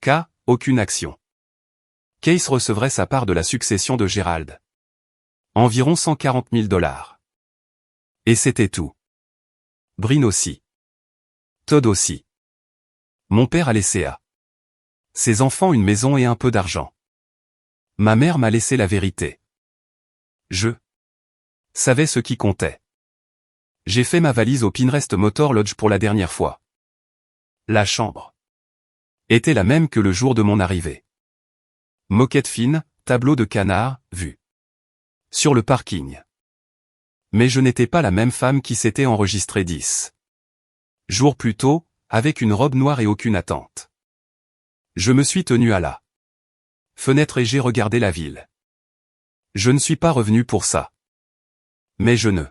S1: cas, aucune action. Case recevrait sa part de la succession de Gerald. Environ 140 000 $. Et c'était tout. Bryn aussi. Todd aussi. Mon père a laissé à ses enfants une maison et un peu d'argent. Ma mère m'a laissé la vérité. Je savais ce qui comptait. J'ai fait ma valise au Pinrest Motor Lodge pour la dernière fois. La chambre était la même que le jour de mon arrivée. Moquette fine, tableau de canard, vue sur le parking. Mais je n'étais pas la même femme qui s'était enregistrée 10 jours plus tôt, avec une robe noire et aucune attente. Je me suis tenu à la fenêtre et j'ai regardé la ville. Je ne suis pas revenu pour ça. Mais je ne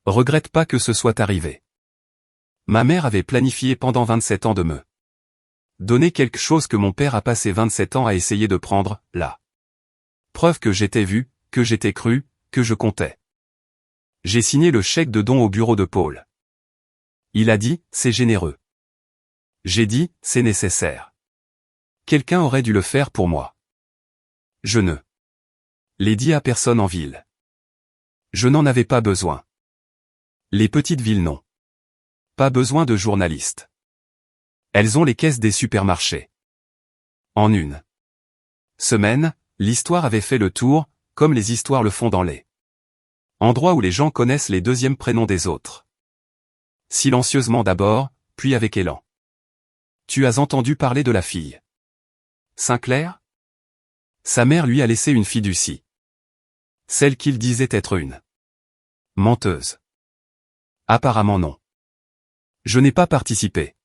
S1: regrette pas que ce soit arrivé. Ma mère avait planifié pendant 27 ans de me donner quelque chose que mon père a passé 27 ans à essayer de prendre, là. Preuve que j'étais vu, que j'étais cru, que je comptais. J'ai signé le chèque de don au bureau de Paul. Il a dit, c'est généreux. J'ai dit, c'est nécessaire. Quelqu'un aurait dû le faire pour moi. Je ne l'ai dit à personne en ville. Je n'en avais pas besoin. Les petites villes non. Pas besoin de journalistes. Elles ont les caisses des supermarchés. En une semaine, l'histoire avait fait le tour, comme les histoires le font dans les endroits où les gens connaissent les deuxièmes prénoms des autres. Silencieusement d'abord, puis avec élan. Tu as entendu parler de la fille Sinclair? Sa mère lui a laissé une fiducie. Celle qu'il disait être une menteuse. Apparemment non. Je n'ai pas participé.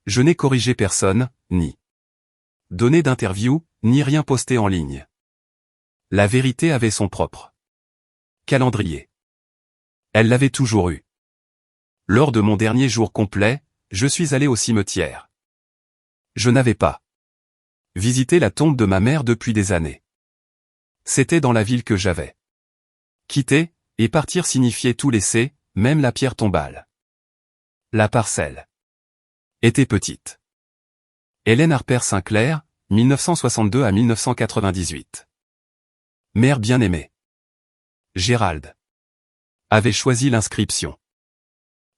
S1: Je n'ai corrigé personne, ni donné d'interview, ni rien posté en ligne. La vérité avait son propre calendrier. Elle l'avait toujours eu. Lors de mon dernier jour complet, je suis allé au cimetière. Je n'avais pas visité la tombe de ma mère depuis des années. C'était dans la ville que j'avais quitté, et partir signifiait tout laisser, même la pierre tombale. La parcelle était petite. Hélène Harper Sinclair, 1962 à 1998. Mère bien-aimée. Gérald avait choisi l'inscription.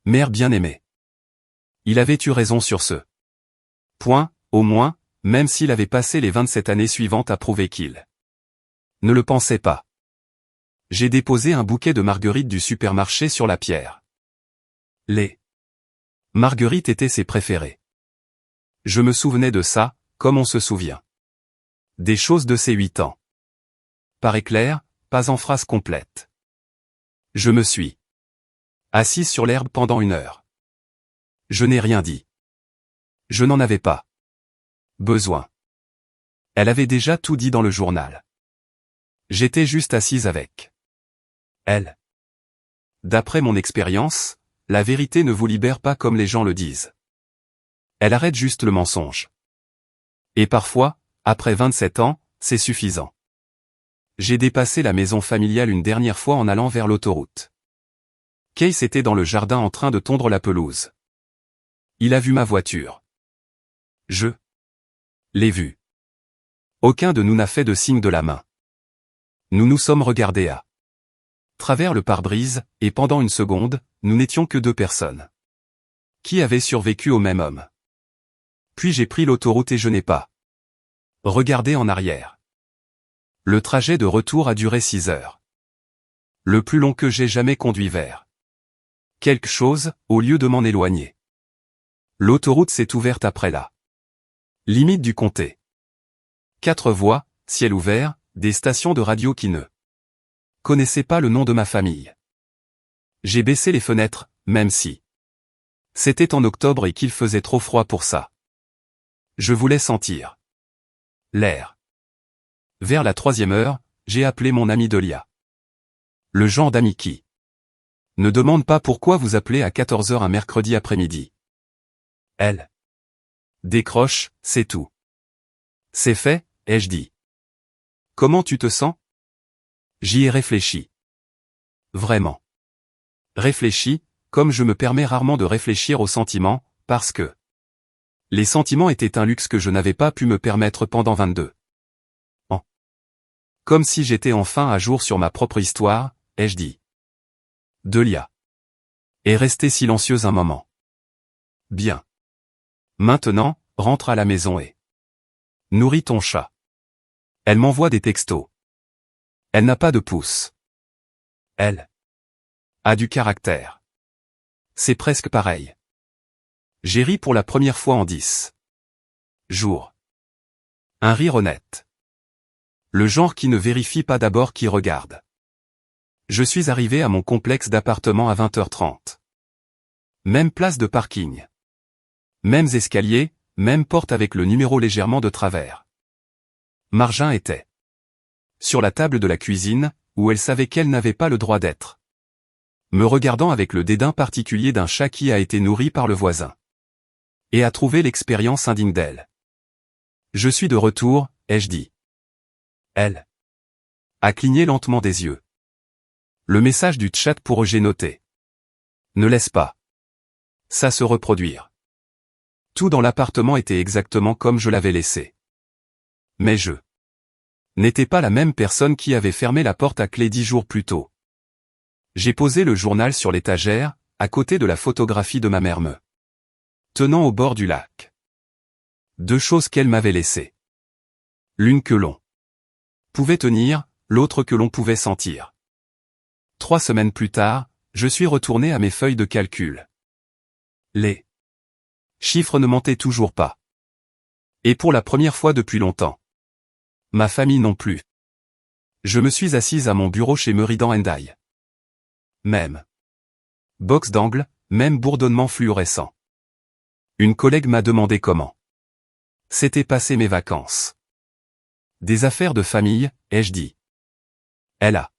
S1: Mère bien-aimée. Il avait eu raison sur ce point, au moins, même s'il avait passé les 27 années suivantes à prouver qu'il ne le pensait pas. J'ai déposé un bouquet de marguerites du supermarché sur la pierre. Les marguerites étaient ses préférées. Je me souvenais de ça, comme on se souvient des choses de ses 8 ans. Par éclair, pas en phrase complète. Je me suis assise sur l'herbe pendant 1 heure. Je n'ai rien dit. Je n'en avais pas besoin. Elle avait déjà tout dit dans le journal. J'étais juste assise avec elle. D'après mon expérience, la vérité ne vous libère pas comme les gens le disent. Elle arrête juste le mensonge. Et parfois, après 27 ans, c'est suffisant. J'ai dépassé la maison familiale une dernière fois en allant vers l'autoroute. Case était dans le jardin en train de tondre la pelouse. Il a vu ma voiture. Je l'ai vu. Aucun de nous n'a fait de signe de la main. Nous nous sommes regardés à travers le pare-brise, et pendant 1 seconde, nous n'étions que 2 personnes qui avaient survécu au même homme. Puis j'ai pris l'autoroute et je n'ai pas regardé en arrière. Le trajet de retour a duré 6 heures. Le plus long que j'ai jamais conduit vers quelque chose, au lieu de m'en éloigner. L'autoroute s'est ouverte après la limite du comté. 4 voies, ciel ouvert, des stations de radio qui ne connaissaient pas le nom de ma famille. J'ai baissé les fenêtres, même si c'était en octobre et qu'il faisait trop froid pour ça. Je voulais sentir l'air. Vers la 3e heure, j'ai appelé mon ami Delia. Le genre d'ami qui ne demande pas pourquoi vous appelez à 14 heures un mercredi après-midi. Elle décroche, c'est tout. C'est fait, ai-je dit. Comment tu te sens? J'y ai réfléchi. Vraiment. Réfléchi, comme je me permets rarement de réfléchir aux sentiments, parce que les sentiments étaient un luxe que je n'avais pas pu me permettre pendant 22 ans. Comme si j'étais enfin à jour sur ma propre histoire, ai-je dit. Delia est restée silencieuse un moment. Bien. Maintenant, rentre à la maison et nourris ton chat. Elle m'envoie des textos. Elle n'a pas de pouce. Elle a du caractère. C'est presque pareil. J'ai ri pour la première fois en 10 jours. Un rire honnête. Le genre qui ne vérifie pas d'abord qui regarde. Je suis arrivé à mon complexe d'appartements à 20h30. Même place de parking. Mêmes escaliers, même porte avec le numéro légèrement de travers. Margin était sur la table de la cuisine, où elle savait qu'elle n'avait pas le droit d'être. Me regardant avec le dédain particulier d'un chat qui a été nourri par le voisin. Et a trouvé l'expérience indigne d'elle. Je suis de retour, ai-je dit. Elle a cligné lentement des yeux. Le message du chat pour j'ai noté. Ne laisse pas ça se reproduire. Tout dans l'appartement était exactement comme je l'avais laissé. Mais je n'étais pas la même personne qui avait fermé la porte à clé 10 jours plus tôt. J'ai posé le journal sur l'étagère, à côté de la photographie de ma mère me tenant au bord du lac. 2 choses qu'elle m'avait laissées. L'une que l'on pouvait tenir, l'autre que l'on pouvait sentir. 3 semaines plus tard, je suis retourné à mes feuilles de calcul. Les chiffres ne mentaient toujours pas. Et pour la première fois depuis longtemps. Ma famille non plus. Je me suis assise à mon bureau chez Meridan Hendai. Même box d'angle, même bourdonnement fluorescent. Une collègue m'a demandé comment s'étaient passées mes vacances. Des affaires de famille, ai-je dit. Elle a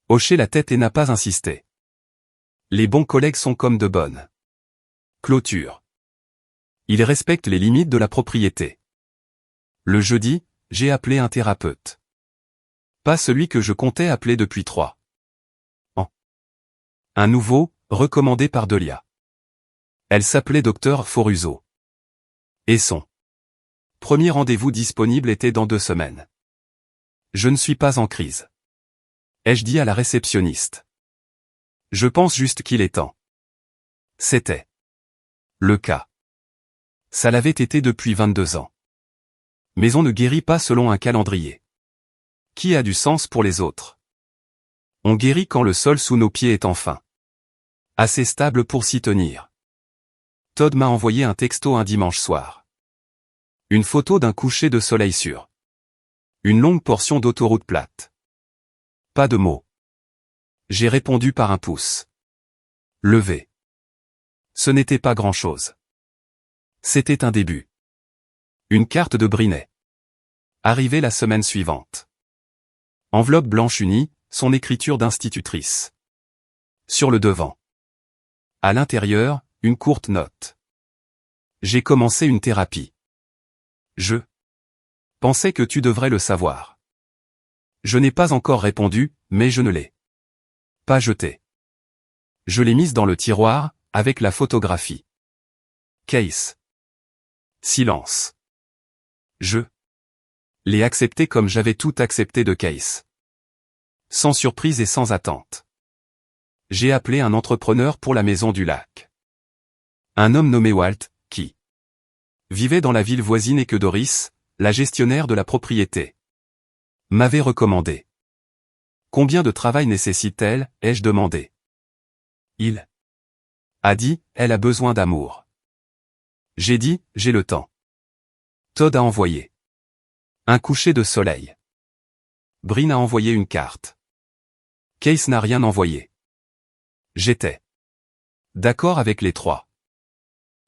S1: hoché la tête et n'a pas insisté. Les bons collègues sont comme de bonnes clôtures. Ils respectent les limites de la propriété. Le jeudi, j'ai appelé un thérapeute. Pas celui que je comptais appeler depuis 3 ans. Un nouveau, recommandé par Delia. Elle s'appelait Dr Foruso. Et son premier rendez-vous disponible était dans 2 semaines. Je ne suis pas en crise. Ai-je dit à la réceptionniste. Je pense juste qu'il est temps. C'était le cas. Ça l'avait été depuis 22 ans. Mais on ne guérit pas selon un calendrier. Qui a du sens pour les autres? On guérit quand le sol sous nos pieds est enfin assez stable pour s'y tenir. Todd m'a envoyé un texto un dimanche soir. Une photo d'un coucher de soleil sur une longue portion d'autoroute plate. Pas de mots. J'ai répondu par un pouce levé. Ce n'était pas grand-chose. C'était un début. Une carte de Brinet. Arrivée la semaine suivante. Enveloppe blanche unie, son écriture d'institutrice. Sur le devant. À l'intérieur, une courte note. J'ai commencé une thérapie. Je pensais que tu devrais le savoir. Je n'ai pas encore répondu, mais je ne l'ai pas jeté. Je l'ai mise dans le tiroir, avec la photographie. Case. Silence. Je l'ai accepté comme j'avais tout accepté de Case. Sans surprise et sans attente. J'ai appelé un entrepreneur pour la maison du lac. Un homme nommé Walt, qui vivait dans la ville voisine et que Doris, la gestionnaire de la propriété, m'avait recommandé. Combien de travail nécessite-t-elle, ai-je demandé. Il a dit, elle a besoin d'amour. J'ai dit, j'ai le temps. Todd a envoyé un coucher de soleil. Brin a envoyé une carte. Case n'a rien envoyé. J'étais d'accord avec les 3.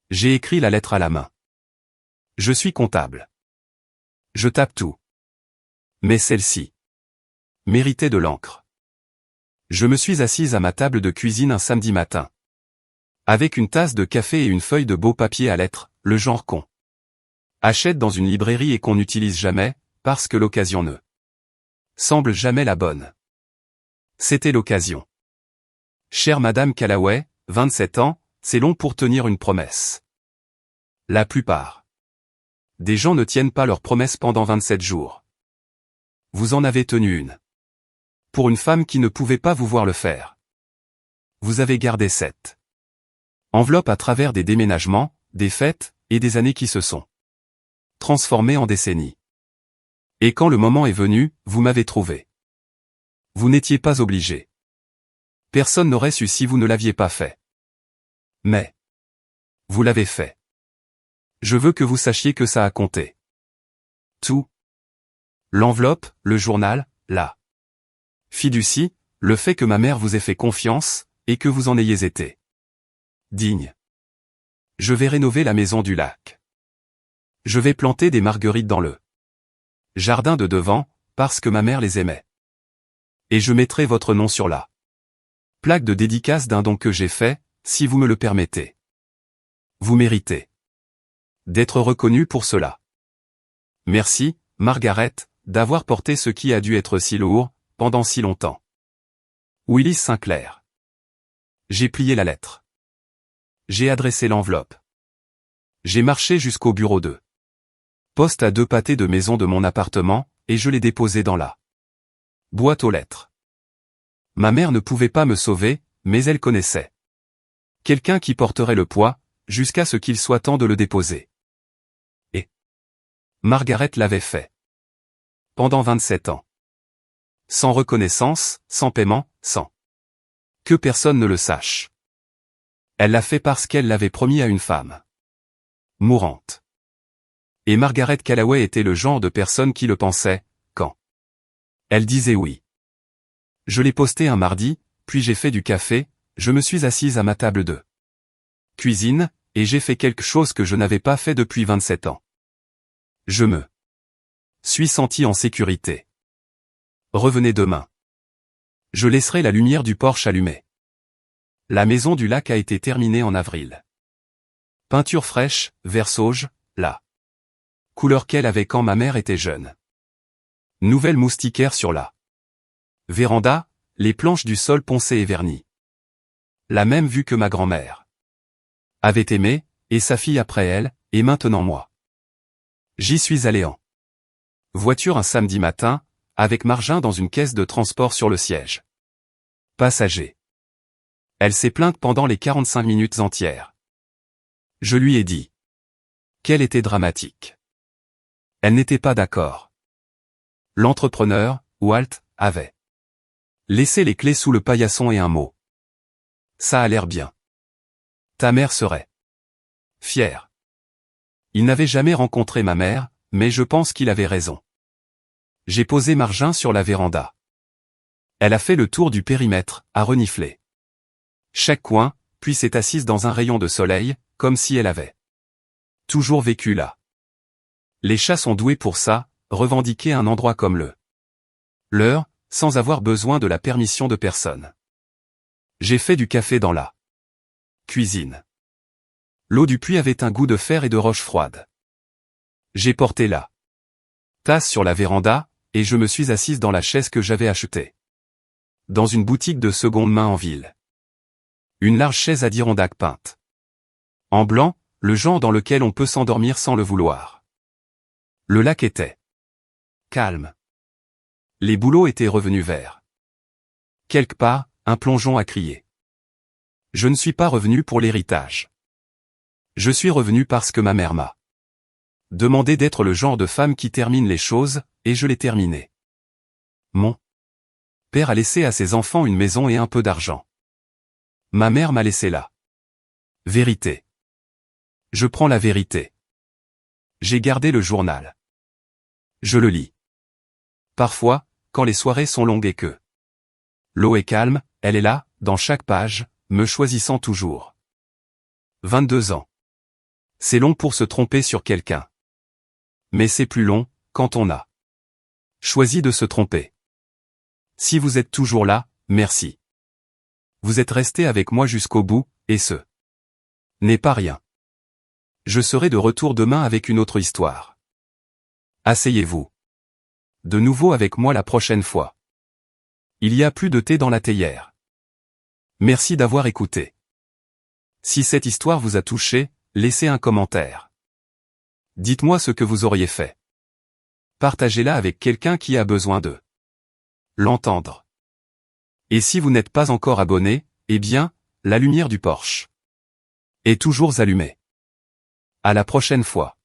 S1: J'ai écrit la lettre à la main. Je suis comptable. Je tape tout. Mais celle-ci méritait de l'encre. Je me suis assise à ma table de cuisine un samedi matin. Avec une tasse de café et une feuille de beau papier à lettres, le genre qu'on achète dans une librairie et qu'on n'utilise jamais, parce que l'occasion ne semble jamais la bonne. C'était l'occasion. Chère Madame Callaway, 27 ans, c'est long pour tenir une promesse. La plupart des gens ne tiennent pas leurs promesses pendant 27 jours. Vous en avez tenu une. Pour une femme qui ne pouvait pas vous voir le faire. Vous avez gardé cette enveloppe à travers des déménagements, des fêtes, et des années qui se sont transformées en décennies. Et quand le moment est venu, vous m'avez trouvé. Vous n'étiez pas obligé. Personne n'aurait su si vous ne l'aviez pas fait. Mais vous l'avez fait. Je veux que vous sachiez que ça a compté. Tout. L'enveloppe, le journal, la fiducie, le fait que ma mère vous ait fait confiance, et que vous en ayez été digne. Je vais rénover la maison du lac. Je vais planter des marguerites dans le jardin de devant, parce que ma mère les aimait. Et je mettrai votre nom sur la plaque de dédicace d'un don que j'ai fait, si vous me le permettez. Vous méritez d'être reconnu pour cela. Merci, Margaret, d'avoir porté ce qui a dû être si lourd, pendant si longtemps. Willis Sinclair. J'ai plié la lettre. J'ai adressé l'enveloppe. J'ai marché jusqu'au bureau de poste à 2 pâtés de maison de mon appartement, et je l'ai déposé dans la boîte aux lettres. Ma mère ne pouvait pas me sauver, mais elle connaissait quelqu'un qui porterait le poids, jusqu'à ce qu'il soit temps de le déposer. Et Margaret l'avait fait. Pendant 27 ans. Sans reconnaissance, sans paiement, sans que personne ne le sache. Elle l'a fait parce qu'elle l'avait promis à une femme mourante. Et Margaret Callaway était le genre de personne qui le pensait, quand elle disait oui. Je l'ai posté un mardi, puis j'ai fait du café, je me suis assise à ma table de cuisine, et j'ai fait quelque chose que je n'avais pas fait depuis 27 ans. Je me suis senti en sécurité. Revenez demain. Je laisserai la lumière du porche allumée. La maison du lac a été terminée en avril. Peinture fraîche, vert sauge, la couleur qu'elle avait quand ma mère était jeune. Nouvelle moustiquaire sur la véranda, les planches du sol poncées et vernies. La même vue que ma grand-mère avait aimé, et sa fille après elle, et maintenant moi. J'y suis allé en voiture un samedi matin, avec Margin dans une caisse de transport sur le siège passager. Elle s'est plainte pendant les 45 minutes entières. Je lui ai dit qu'elle était dramatique. Elle n'était pas d'accord. L'entrepreneur, Walt, avait laissé les clés sous le paillasson et un mot. Ça a l'air bien. Ta mère serait fière. Il n'avait jamais rencontré ma mère, mais je pense qu'il avait raison. J'ai posé Margin sur la véranda. Elle a fait le tour du périmètre, a reniflé chaque coin, puis s'est assise dans un rayon de soleil, comme si elle avait toujours vécu là. Les chats sont doués pour ça, revendiquer un endroit comme le leur, sans avoir besoin de la permission de personne. J'ai fait du café dans la cuisine. L'eau du puits avait un goût de fer et de roche froide. J'ai porté la tasse sur la véranda, et je me suis assise dans la chaise que j'avais achetée dans une boutique de seconde main en ville. Une large chaise Adirondack peinte en blanc, le genre dans lequel on peut s'endormir sans le vouloir. Le lac était calme. Les bouleaux étaient revenus verts. Quelque part, un plongeon a crié. Je ne suis pas revenu pour l'héritage. Je suis revenu parce que ma mère m'a demandé d'être le genre de femme qui termine les choses, et je l'ai terminé. Mon père a laissé à ses enfants une maison et un peu d'argent. Ma mère m'a laissé la vérité. Je prends la vérité. J'ai gardé le journal. Je le lis. Parfois, quand les soirées sont longues et que l'eau est calme, elle est là, dans chaque page, me choisissant toujours. 22 ans. C'est long pour se tromper sur quelqu'un. Mais c'est plus long, quand on a choisi de se tromper. Si vous êtes toujours là, merci. Vous êtes resté avec moi jusqu'au bout, et ce n'est pas rien. Je serai de retour demain avec une autre histoire. Asseyez-vous de nouveau avec moi la prochaine fois. Il y a plus de thé dans la théière. Merci d'avoir écouté. Si cette histoire vous a touché, laissez un commentaire. Dites-moi ce que vous auriez fait. Partagez-la avec quelqu'un qui a besoin de l'entendre. Et si vous n'êtes pas encore abonné, eh bien, la lumière du porche est toujours allumée. À la prochaine fois.